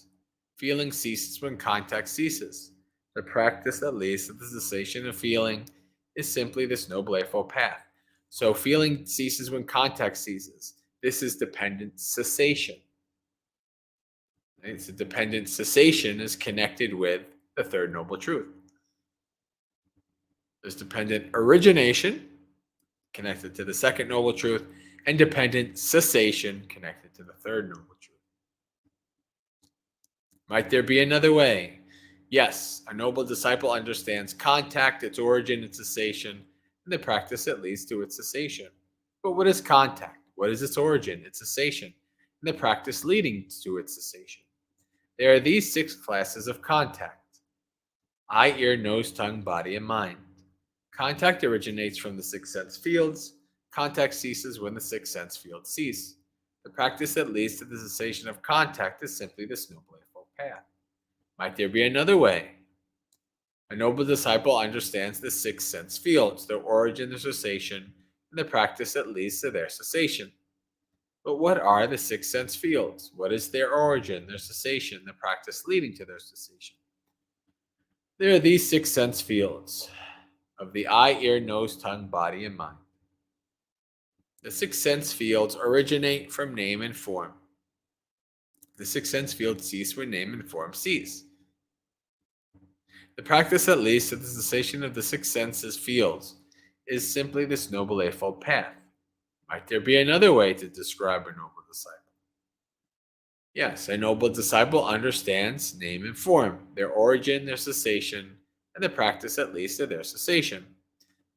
Feeling ceases when contact ceases. The practice that leads to the cessation of feeling is simply this Noble Eightfold Path. So feeling ceases when contact ceases. This is dependent cessation. It's a dependent cessation is connected with the Third Noble Truth. There's dependent origination, connected to the Second Noble Truth, and dependent cessation, connected to the Third Noble Truth. Might there be another way? Yes, a noble disciple understands contact, its origin, its cessation, and the practice that leads to its cessation. But what is contact? What is its origin, its cessation, and the practice leading to its cessation? There are these 6 classes of contact: eye, ear, nose, tongue, body, and mind. Contact originates from the 6 sense fields. Contact ceases when the 6 sense fields cease. The practice that leads to the cessation of contact is simply this Noble Eightfold Path. Might there be another way? A noble disciple understands the 6 sense fields, their origin, their cessation, and the practice that leads to their cessation. But what are the 6 sense fields? What is their origin, their cessation, the practice leading to their cessation? There are these 6 sense fields of the eye, ear, nose, tongue, body, and mind. The 6 sense fields originate from name and form. The 6 sense fields cease when name and form cease. The practice that leads to the cessation of the 6 senses fields is simply this Noble Eightfold Path. Might there be another way to describe a noble disciple? Yes, a noble disciple understands name and form, their origin, their cessation, and the practice that leads to their cessation.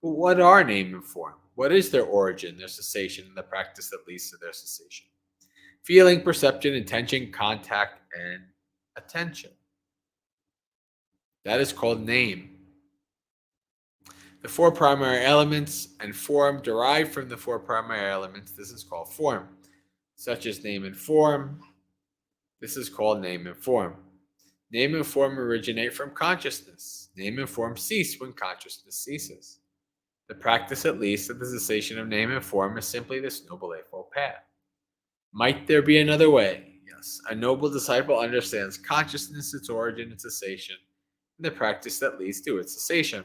But what are name and form? What is their origin, their cessation, and the practice that leads to their cessation? Feeling, perception, intention, contact, and attention. That is called name. The four primary elements and form derived from the four primary elements. This is called form, such as name and form. This is called name and form. Name and form originate from consciousness. Name and form cease when consciousness ceases. The practice, at least, of the cessation of name and form is simply this Noble Eightfold Path. Might there be another way? Yes. A noble disciple understands consciousness, its origin, its cessation, and the practice that leads to its cessation.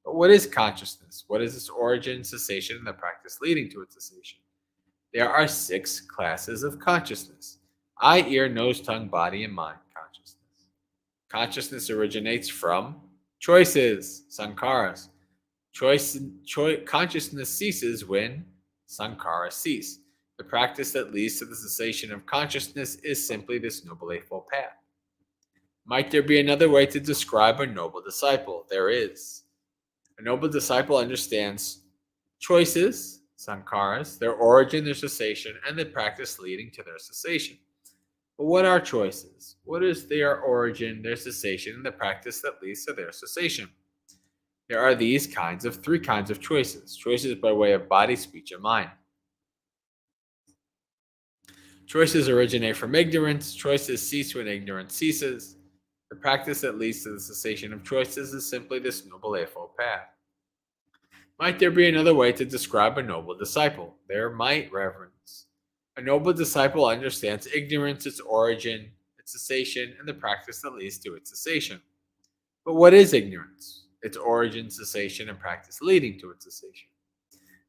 But what is consciousness? What is its origin, cessation, and the practice leading to its cessation? There are 6 classes of consciousness: eye, ear, nose, tongue, body, and mind consciousness. Consciousness originates from choices, sankharas. Consciousness ceases when sankharas cease. The practice that leads to the cessation of consciousness is simply this Noble Eightfold Path. Might there be another way to describe a noble disciple? There is. A noble disciple understands choices, sankharas, their origin, their cessation, and the practice leading to their cessation. But what are choices? What is their origin, their cessation, and the practice that leads to their cessation? There are these 3 kinds of choices. Choices by way of body, speech, and mind. Choices originate from ignorance. Choices cease when ignorance ceases. The practice that leads to the cessation of choices is simply this Noble Eightfold Path. Might there be another way to describe a noble disciple? There might, reverends. A noble disciple understands ignorance, its origin, its cessation, and the practice that leads to its cessation. But what is ignorance? Its origin, cessation, and practice leading to its cessation.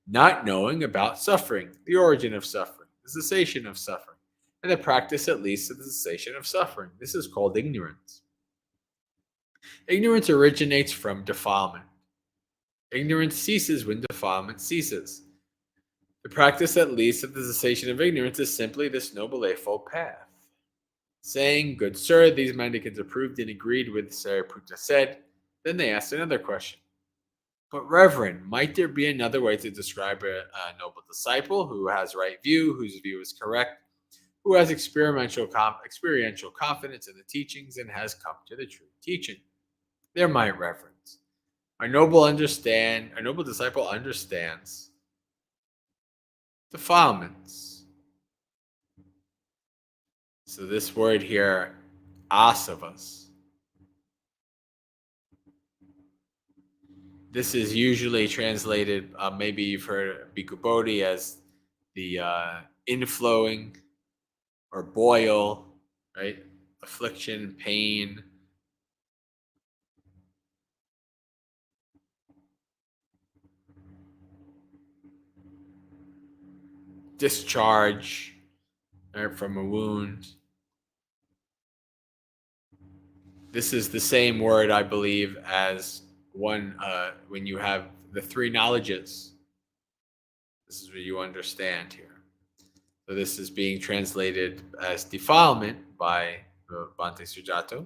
Not knowing about suffering, the origin of suffering, the cessation of suffering, and the practice that leads to the cessation of suffering. This is called ignorance. Ignorance originates from defilement. Ignorance ceases when defilement ceases. The practice that leads to the cessation of ignorance is simply this Noble Eightfold Path. Saying, "Good sir, these mendicants approved and agreed with Sariputta said." Then they asked another question. But Reverend, might there be another way to describe a noble disciple who has right view, whose view is correct, who has experiential confidence in the teachings and has come to the true teaching? There might, reverence. A noble disciple understands defilements. So this word here, asavas. This is usually translated, maybe you've heard Bhikkhu Bodhi as the inflowing or boil, right? Affliction, pain. Discharge, right, from a wound. This is the same word, I believe, as when you have the 3 knowledges. This is what you understand here. So this is being translated as defilement by Bhante Sujato.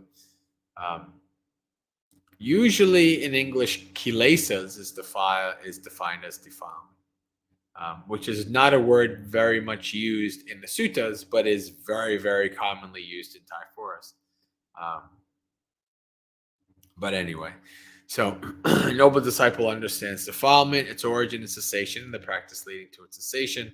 Usually in English, kilesas is defined as defilement, which is not a word very much used in the suttas, but is very, very commonly used in Thai forest. But anyway, so a noble disciple understands defilement, its origin, its cessation, and the practice leading to its cessation.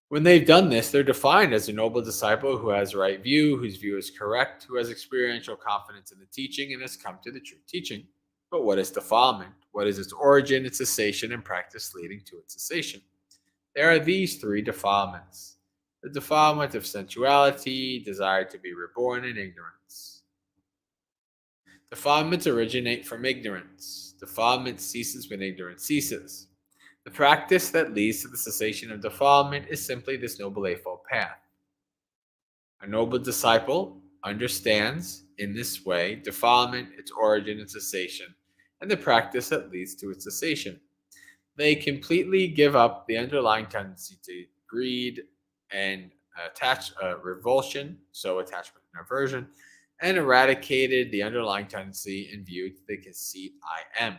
When they've done this, they're defined as a noble disciple who has right view, whose view is correct, who has experiential confidence in the teaching, and has come to the true teaching. But what is defilement? What is its origin, its cessation, and practice leading to its cessation? There are these 3 defilements. The defilement of sensuality, desire to be reborn, and ignorance. Defilements originate from ignorance. Defilement ceases when ignorance ceases. The practice that leads to the cessation of defilement is simply this Noble Eightfold Path. A noble disciple understands, in this way, defilement, its origin and cessation, and the practice that leads to its cessation. They completely give up the underlying tendency to greed and revulsion, so attachment and aversion, and eradicated the underlying tendency in view to the conceit I am.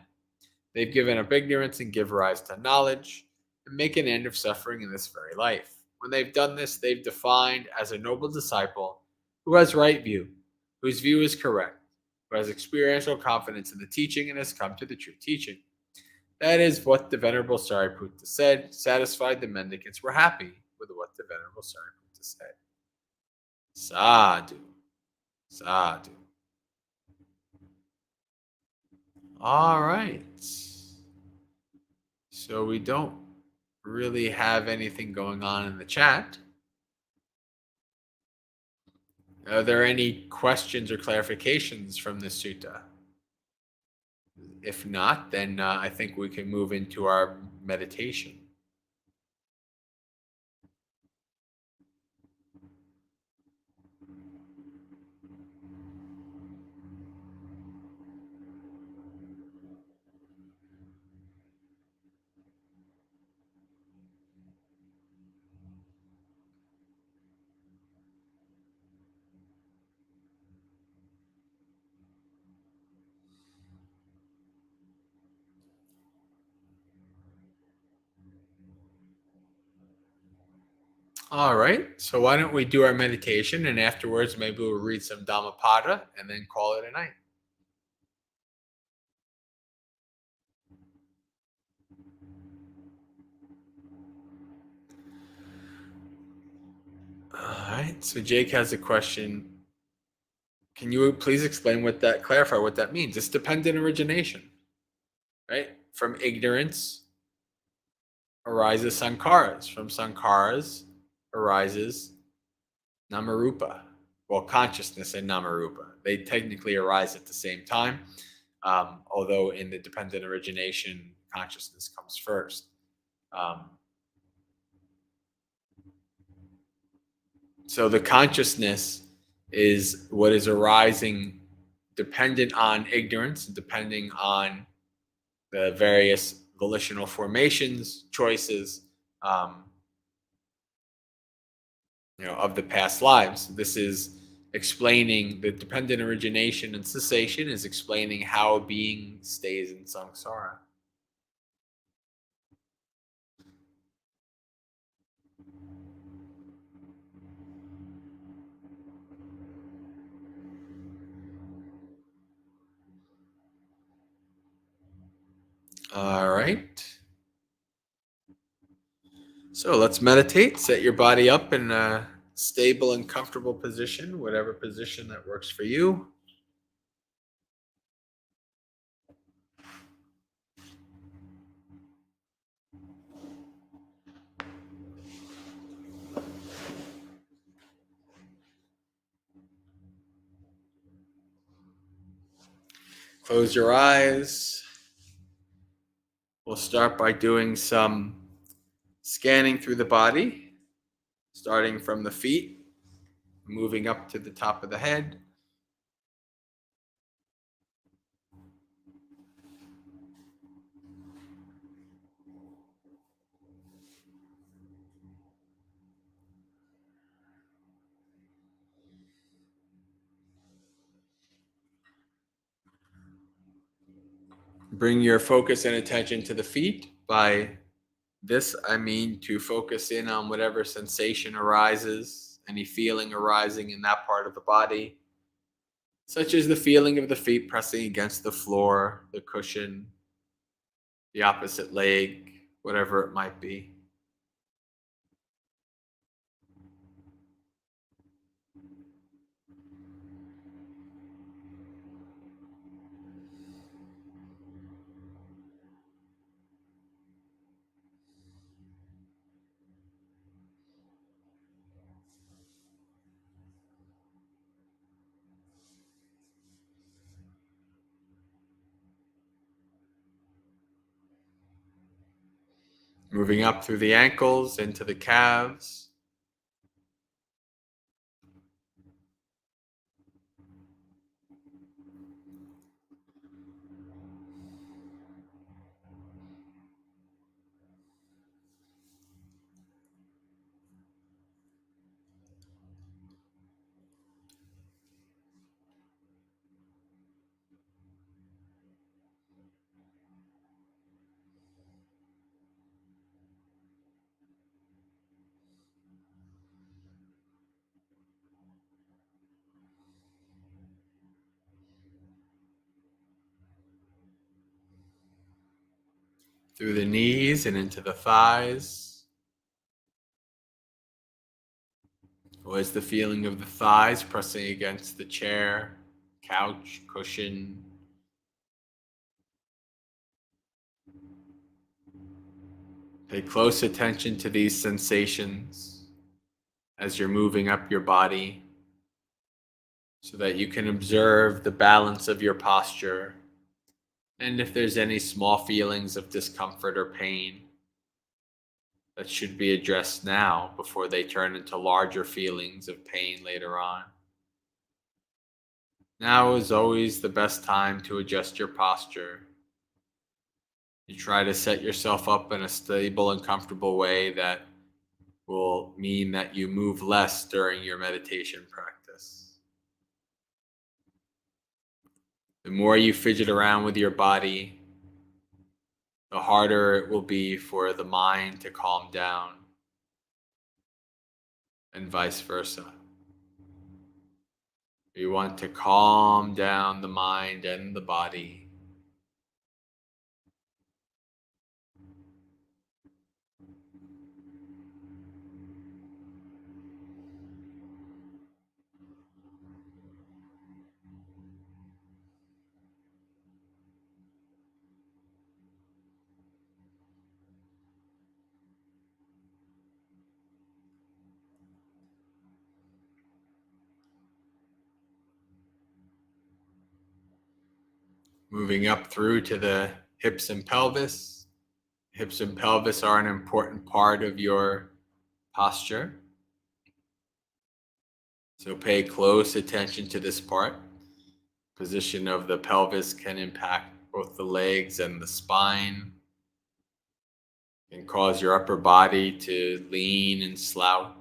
They've given up ignorance and give rise to knowledge and make an end of suffering in this very life. When they've done this, they've defined as a noble disciple who has right view, whose view is correct, who has experiential confidence in the teaching and has come to the true teaching. That is what the Venerable Sariputta said. Satisfied, the mendicants were happy with what the Venerable Sariputta said. Sadhu. Sadhu. All right. So we don't really have anything going on in the chat. Are there any questions or clarifications from this sutta? If not, then I think we can move into our meditation. All right. So why don't we do our meditation, and afterwards maybe we'll read some Dhammapada and then call it a night. All right. So Jake has a question. Can you please explain clarify what that means? It's dependent origination, right? From ignorance arises sankharas. From sankharas arises namarupa. Well, consciousness and namarupa. They technically arise at the same time, although in the dependent origination, consciousness comes first. So the consciousness is what is arising dependent on ignorance, depending on the various volitional formations, choices, of the past lives. This is explaining the dependent origination and cessation is explaining how a being stays in samsara. All right. So let's meditate. Set your body up in a stable and comfortable position, whatever position that works for you. Close your eyes. We'll start by doing some scanning through the body, starting from the feet, moving up to the top of the head. Bring your focus and attention to the feet. By this, I mean to focus in on whatever sensation arises, any feeling arising in that part of the body, such as the feeling of the feet pressing against the floor, the cushion, the opposite leg, whatever it might be. Moving up through the ankles into the calves. through the knees and into the thighs. What is the feeling of the thighs pressing against the chair, couch, cushion? Pay close attention to these sensations as you're moving up your body so that you can observe the balance of your posture, and if there's any small feelings of discomfort or pain that should be addressed now before they turn into larger feelings of pain later on. Now is always the best time to adjust your posture. You try to set yourself up in a stable and comfortable way that will mean that you move less during your meditation practice. The more you fidget around with your body, the harder it will be for the mind to calm down, and vice versa. You want to calm down the mind and the body. Moving up through to the hips and pelvis. Hips and pelvis are an important part of your posture. So pay close attention to this part. Position of the pelvis can impact both the legs and the spine. It can cause your upper body to lean and slouch.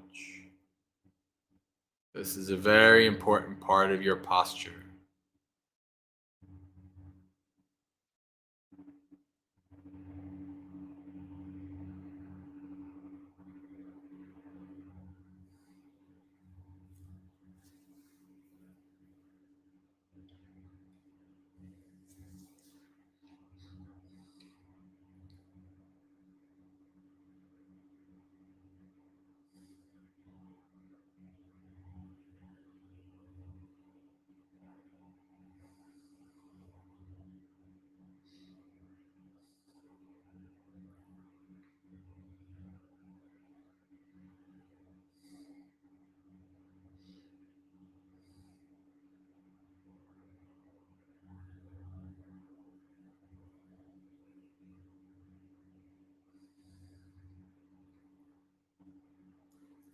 This is a very important part of your posture.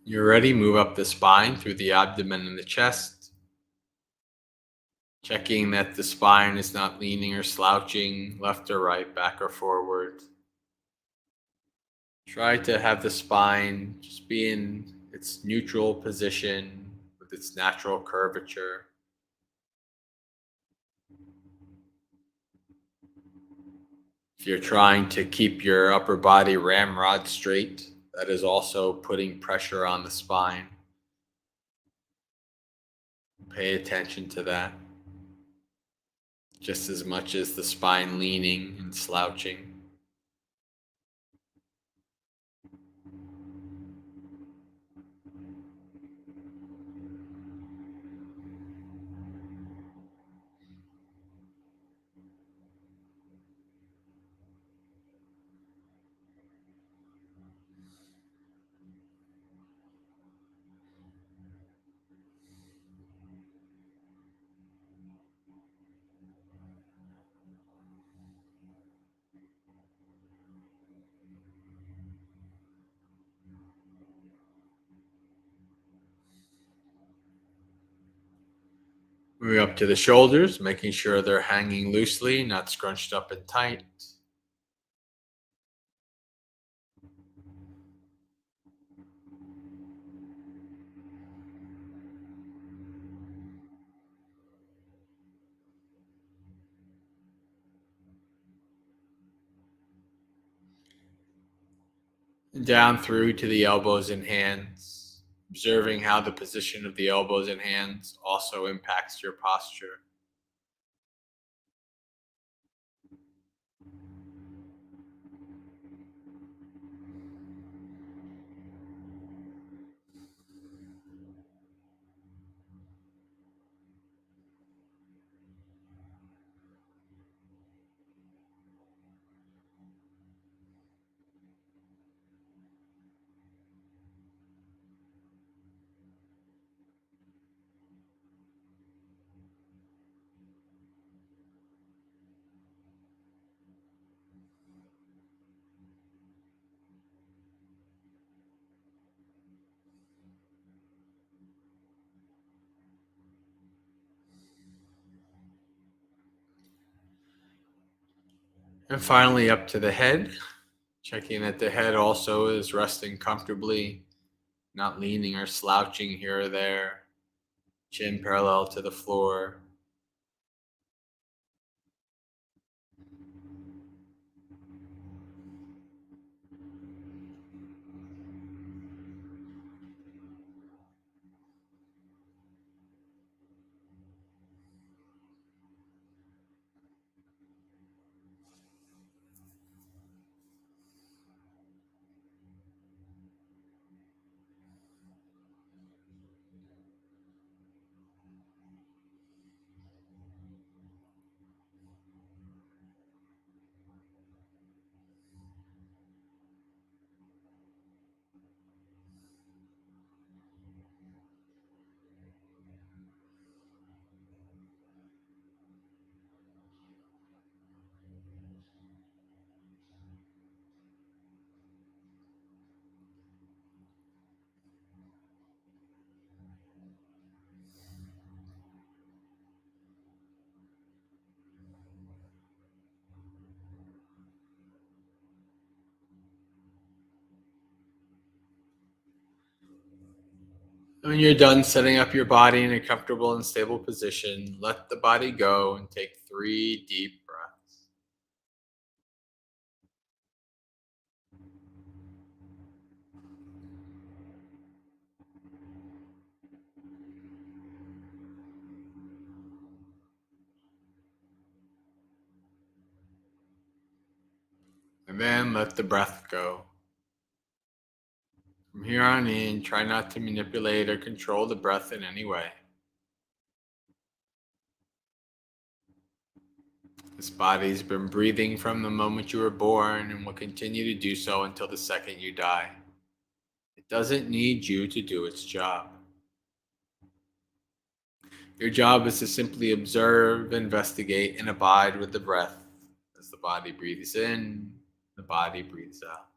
You're ready, move up the spine through the abdomen and the chest. Checking that the spine is not leaning or slouching left or right, back or forward. Try to have the spine just be in its neutral position with its natural curvature. If you're trying to keep your upper body ramrod straight, that is also putting pressure on the spine. Pay attention to that, just as much as the spine leaning and slouching. Moving up to the shoulders, making sure they're hanging loosely, not scrunched up and tight. And down through to the elbows and hands, observing how the position of the elbows and hands also impacts your posture. And finally, up to the head, checking that the head also is resting comfortably, not leaning or slouching here or there, chin parallel to the floor. When you're done setting up your body in a comfortable and stable position, let the body go and take 3 deep breaths. And then let the breath go. From here on in, try not to manipulate or control the breath in any way. This body's been breathing from the moment you were born and will continue to do so until the second you die. It doesn't need you to do its job. Your job is to simply observe, investigate, and abide with the breath as the body breathes in, the body breathes out.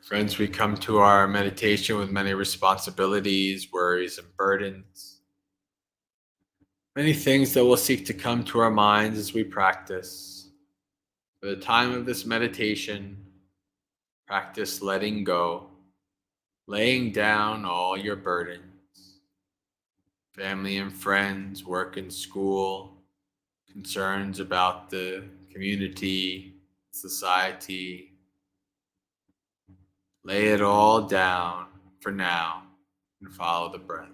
Friends, we come to our meditation with many responsibilities, worries, and burdens. Many things that will seek to come to our minds as we practice. For the time of this meditation, practice letting go, laying down all your burdens, family and friends, work and school, concerns about the community, society. Lay it all down for now and follow the breath.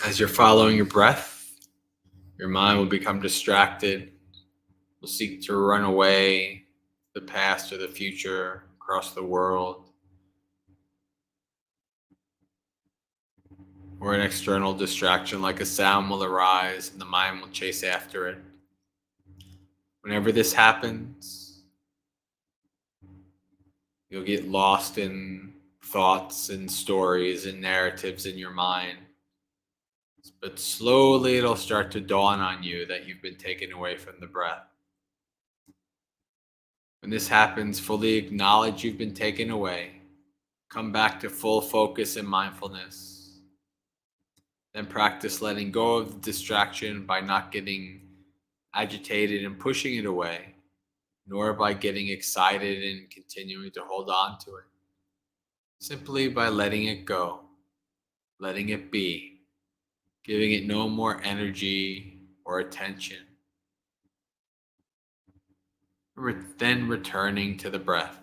As you're following your breath, your mind will become distracted, will seek to run away, the past or the future, across the world, or an external distraction like a sound will arise and the mind will chase after it. Whenever this happens, you'll get lost in thoughts and stories and narratives in your mind. But slowly it'll start to dawn on you that you've been taken away from the breath. When this happens, fully acknowledge you've been taken away. Come back to full focus and mindfulness. Then practice letting go of the distraction by not getting agitated and pushing it away, nor by getting excited and continuing to hold on to it. Simply by letting it go, letting it be, giving it no more energy or attention. Then returning to the breath.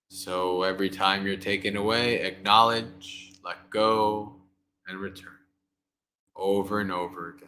So every time you're taken away, acknowledge, let go, and return. Over and over again.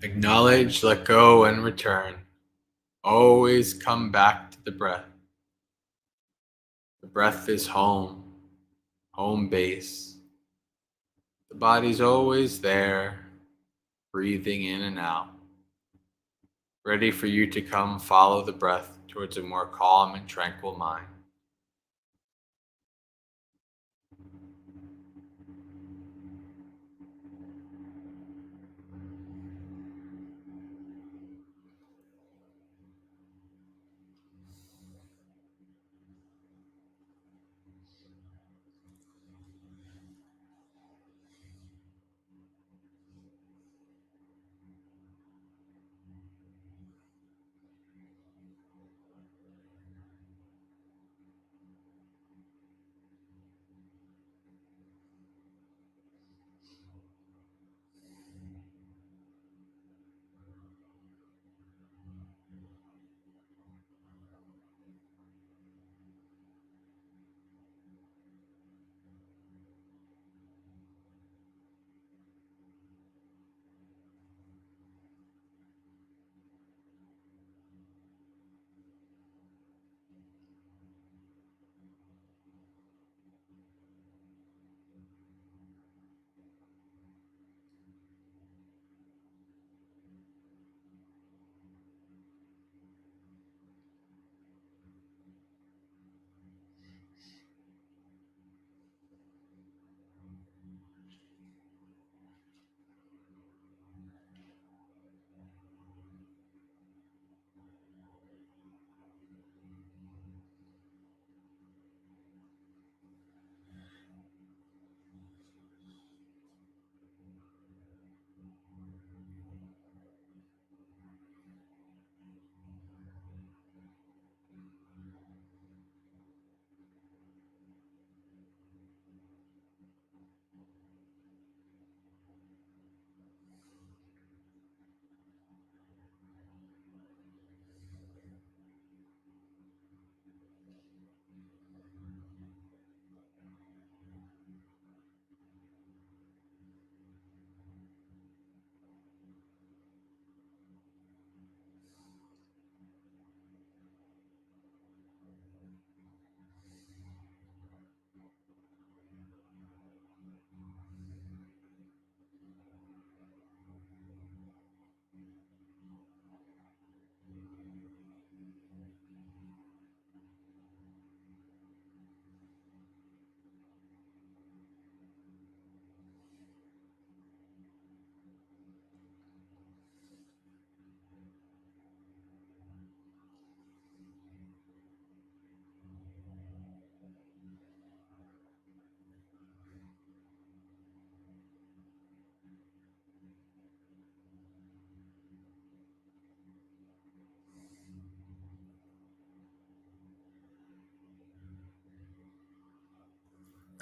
Acknowledge, let go, and return. Always come back to the breath. The breath is home, home base. The body's always there, breathing in and out, ready for you to come follow the breath towards a more calm and tranquil mind.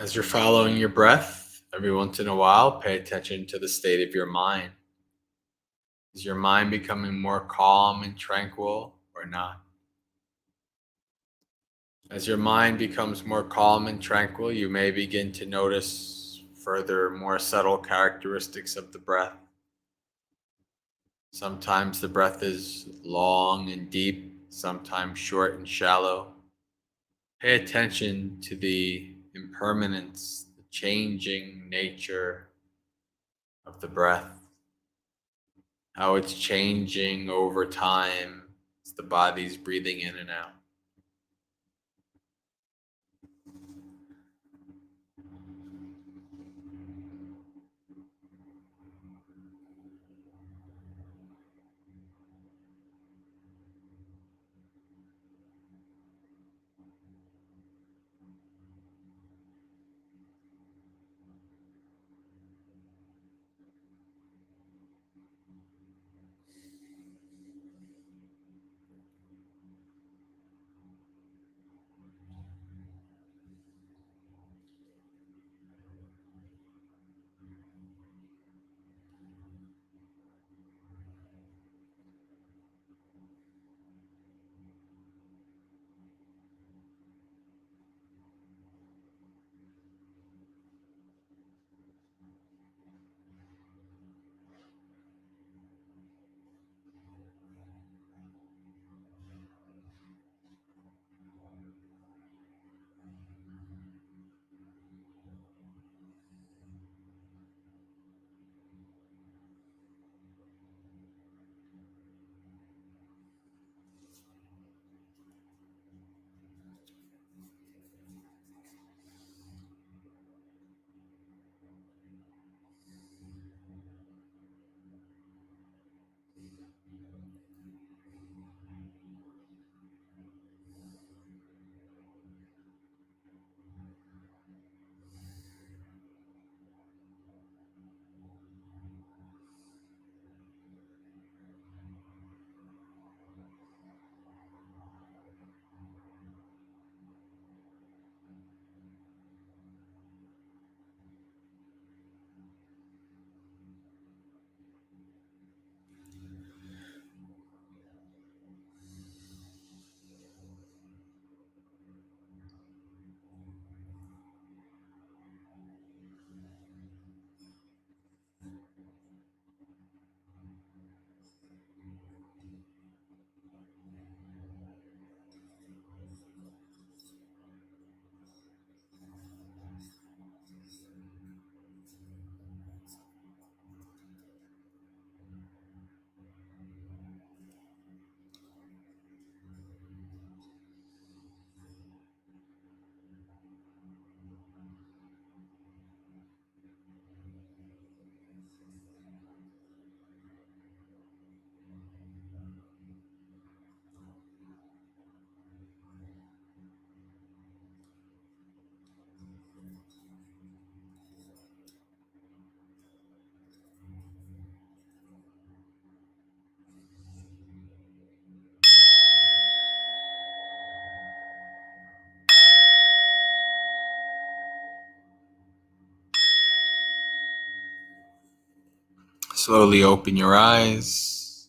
As you're following your breath, every once in a while, pay attention to the state of your mind. Is your mind becoming more calm and tranquil or not? As your mind becomes more calm and tranquil, you may begin to notice further, more subtle characteristics of the breath. Sometimes the breath is long and deep, sometimes short and shallow. Pay attention to the impermanence, the changing nature of the breath, how it's changing over time as the body's breathing in and out. Slowly open your eyes,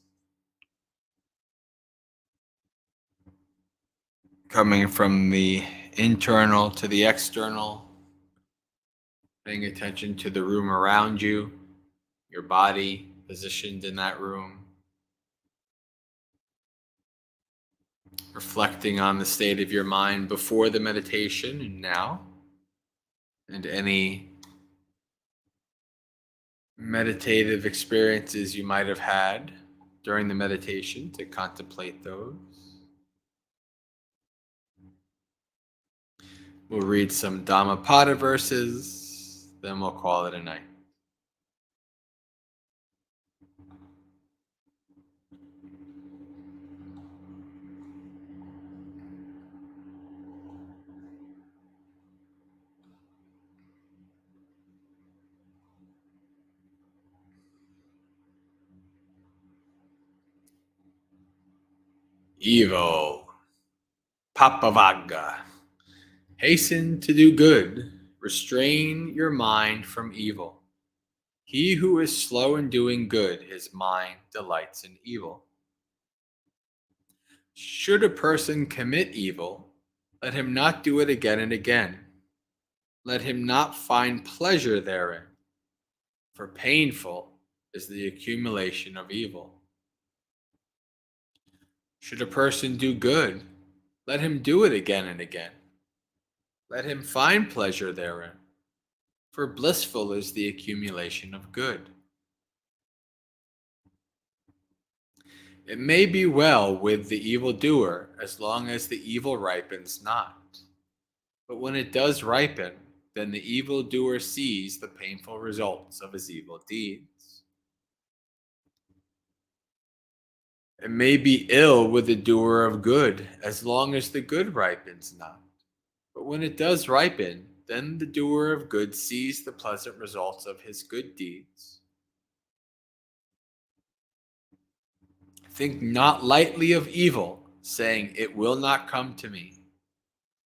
coming from the internal to the external, paying attention to the room around you, your body positioned in that room, reflecting on the state of your mind before the meditation and now, and any meditative experiences you might have had during the meditation, to contemplate those. We'll read some Dhammapada verses, then we'll call it a night. Evil, Papavagga. Hasten to do good, restrain your mind from evil. He who is slow in doing good, his mind delights in evil. Should a person commit evil, let him not do it again and again. Let him not find pleasure therein, for painful is the accumulation of evil. Should a person do good, let him do it again and again. Let him find pleasure therein, for blissful is the accumulation of good. It may be well with the evildoer as long as the evil ripens not. But when it does ripen, then the evildoer sees the painful results of his evil deeds. It may be ill with the doer of good as long as the good ripens not. But when it does ripen, then the doer of good sees the pleasant results of his good deeds. Think not lightly of evil, saying, "It will not come to me."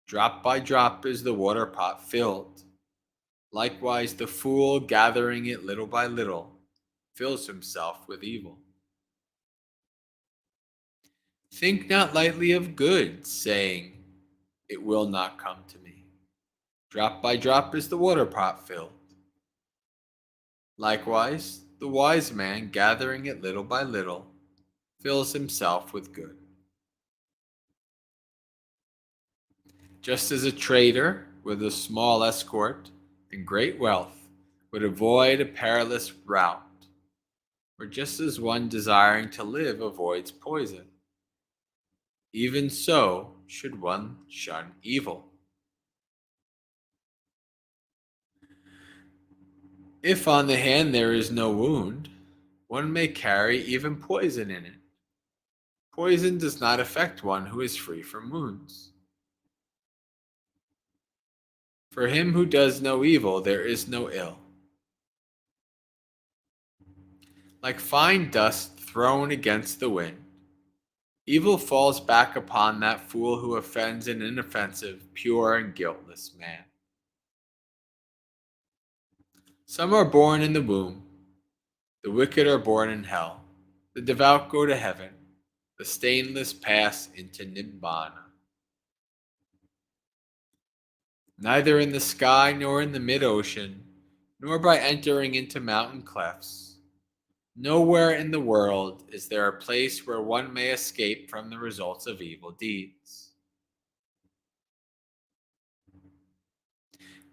Drop by drop is the water pot filled. Likewise, the fool, gathering it little by little, fills himself with evil. Think not lightly of good, saying, "It will not come to me." Drop by drop is the water pot filled. Likewise, the wise man, gathering it little by little, fills himself with good. Just as a trader with a small escort and great wealth would avoid a perilous route, or just as one desiring to live avoids poison, even so should one shun evil. If on the hand there is no wound, one may carry even poison in it. Poison does not affect one who is free from wounds. For him who does no evil, there is no ill. Like fine dust thrown against the wind, evil falls back upon that fool who offends an inoffensive, pure, and guiltless man. Some are born in the womb, the wicked are born in hell, the devout go to heaven, the stainless pass into Nibbana. Neither in the sky nor in the mid-ocean, nor by entering into mountain clefts, nowhere in the world is there a place where one may escape from the results of evil deeds.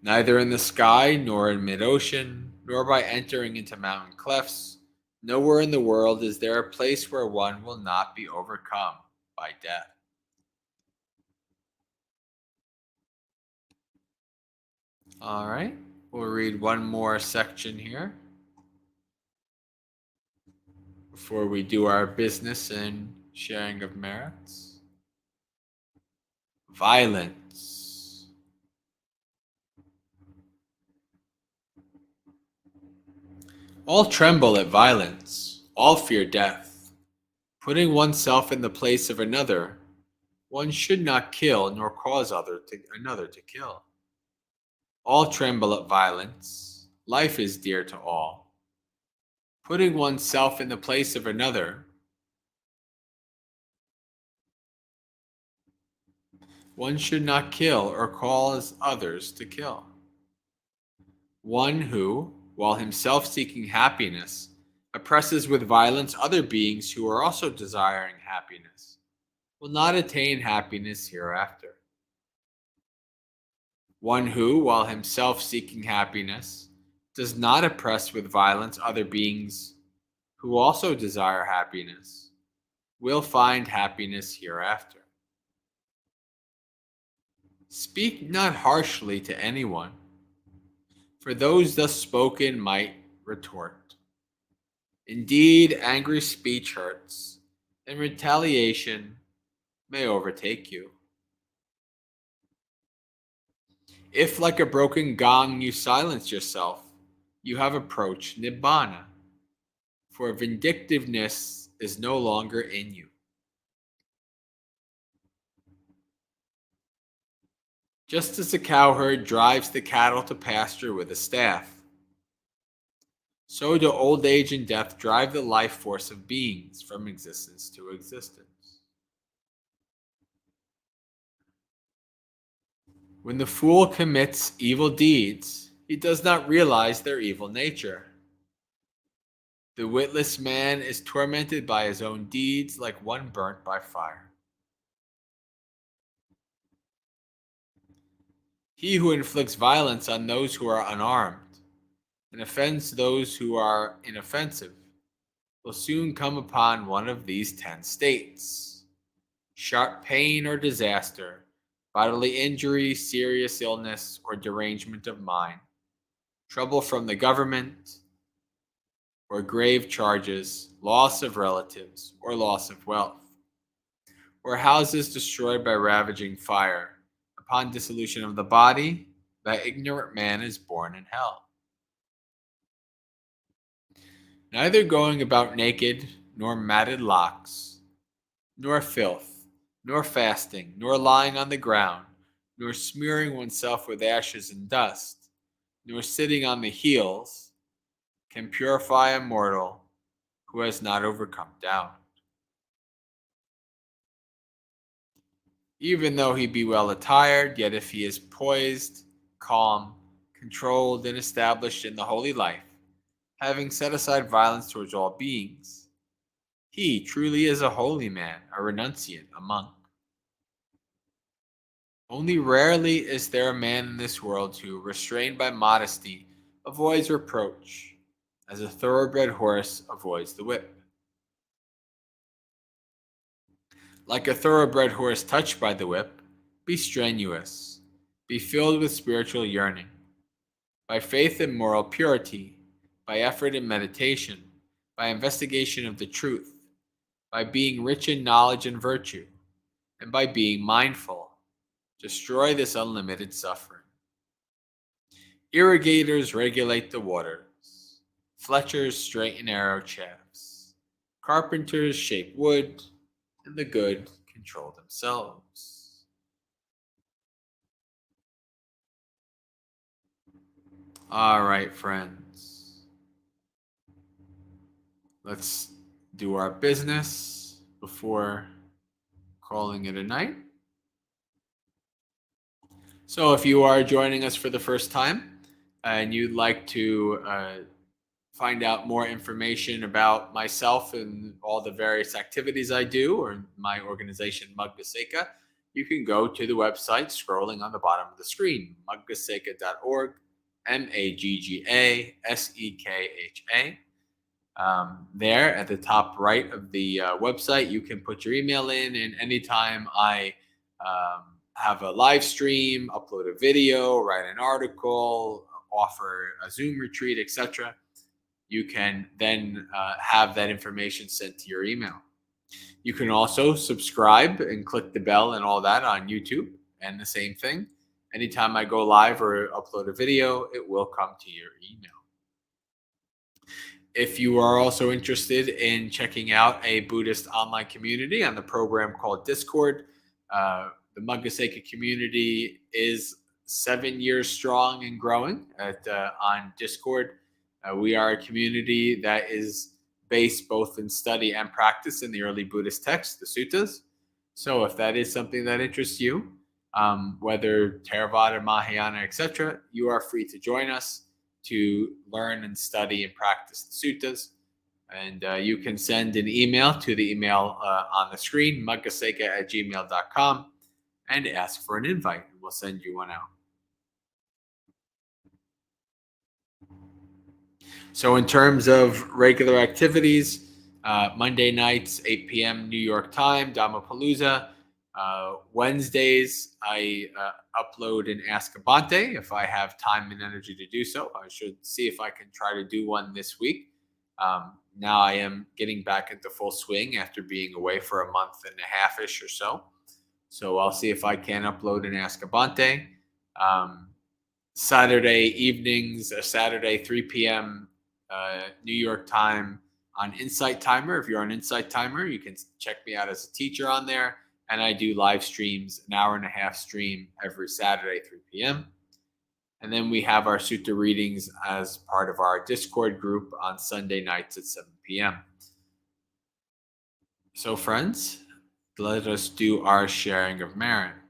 Neither in the sky nor in mid-ocean, nor by entering into mountain clefts, nowhere in the world is there a place where one will not be overcome by death. All right, we'll read one more section here before we do our business and sharing of merits. Violence. All tremble at violence, all fear death. Putting oneself in the place of another, one should not kill nor cause another to kill. All tremble at violence, life is dear to all. putting oneself in the place of another. One should not kill or cause others to kill. One who, while himself seeking happiness, oppresses with violence other beings who are also desiring happiness, will not attain happiness hereafter. One who, while himself seeking happiness, does not oppress with violence other beings who also desire happiness, will find happiness hereafter. Speak not harshly to anyone, for those thus spoken might retort. Indeed, angry speech hurts, and retaliation may overtake you. If, like a broken gong, you silence yourself, you have approached Nibbana, for vindictiveness is no longer in you. Just as a cowherd drives the cattle to pasture with a staff, so do old age and death drive the life force of beings from existence to existence. When the fool commits evil deeds, he does not realize their evil nature. The witless man is tormented by his own deeds like one burnt by fire. He who inflicts violence on those who are unarmed and offends those who are inoffensive will soon come upon one of these 10 states: sharp pain or disaster, bodily injury, serious illness, or derangement of mind, trouble from the government, or grave charges, loss of relatives, or loss of wealth, or houses destroyed by ravaging fire. Upon dissolution of the body, that ignorant man is born in hell. Neither going about naked, nor matted locks, nor filth, nor fasting, nor lying on the ground, nor smearing oneself with ashes and dust, nor sitting on the heels, can purify a mortal who has not overcome doubt. Even though he be well attired, yet if he is poised, calm, controlled, and established in the holy life, having set aside violence towards all beings, he truly is a holy man, a renunciant, a monk. Only rarely is there a man in this world who, restrained by modesty, avoids reproach, as a thoroughbred horse avoids the whip. Like a thoroughbred horse touched by the whip, be strenuous, be filled with spiritual yearning. By faith and moral purity, by effort and meditation, by investigation of the truth, by being rich in knowledge and virtue, and by being mindful, destroy this unlimited suffering. Irrigators regulate the waters, fletchers straighten arrow shafts, carpenters shape wood, and the good control themselves. All right, friends. Let's do our business before calling it a night. So if you are joining us for the first time and you'd like to find out more information about myself and all the various activities I do, or my organization, Maggasekha, you can go to the website scrolling on the bottom of the screen, maggasekha.org, Maggasekha. There at the top right of the website, you can put your email in, and anytime I have a live stream, upload a video, write an article, offer a Zoom retreat, etc., you can then have that information sent to your email. You can also subscribe and click the bell and all that on YouTube, and the same thing. Anytime I go live or upload a video, it will come to your email. If you are also interested in checking out a Buddhist online community on the program called Discord, the Maggasekha community is 7 years strong and growing on Discord. We are a community that is based both in study and practice in the early Buddhist texts, the suttas. So if that is something that interests you, whether Theravada, Mahayana, etc., you are free to join us to learn and study and practice the suttas. And you can send an email to the email on the screen, maggasekha@gmail.com, and ask for an invite. We'll send you one out. So in terms of regular activities, Monday nights, 8 p.m. New York time, Dhammapalooza. Wednesdays, I upload an Ask a Bhante if I have time and energy to do so. I should see if I can try to do one this week. Now I am getting back into full swing after being away for a month and a half-ish or so. So I'll see if I can upload an Ask a Bhante. Saturday evenings, Saturday 3 p.m. New York time on Insight Timer. If you're on Insight Timer, you can check me out as a teacher on there. And I do live streams, an hour and a half stream every Saturday, 3 p.m. And then we have our sutta readings as part of our Discord group on Sunday nights at 7 p.m. So friends, let us do our sharing of merits.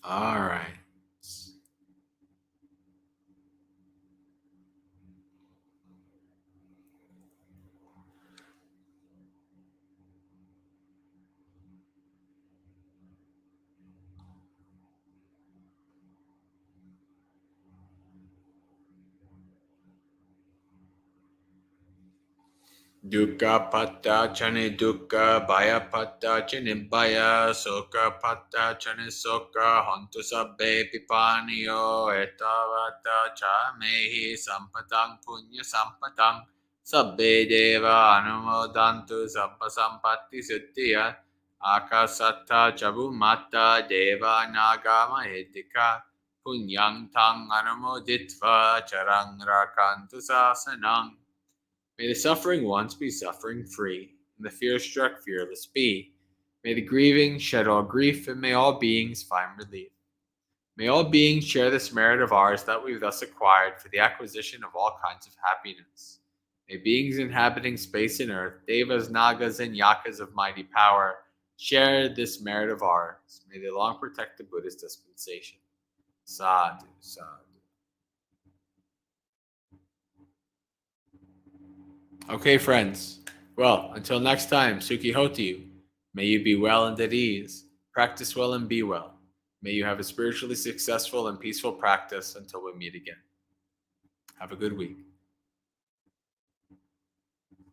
All right. Dukkha patta chane dukkha, bhaya patta chane bhaya, sokha patta chane sokha, hontu sabbe pipaniyo, etavata cha mehi sampadang punya sampadang, sabbe deva anumodantu sabba sampatti siddhya, akasatta chabu matta deva nagama hedika, punyang tang anumoditva charang rakantu sasanang. May the suffering ones be suffering free, and the fear-struck fearless be. May the grieving shed all grief, and may all beings find relief. May all beings share this merit of ours that we've thus acquired for the acquisition of all kinds of happiness. May beings inhabiting space and earth, devas, nagas, and yakas of mighty power, share this merit of ours. May they long protect the Buddhist dispensation. Sadhu, sadhu. Okay, friends. Well, until next time, Sukhi Hotu. May you be well and at ease. Practice well and be well. May you have a spiritually successful and peaceful practice until we meet again. Have a good week.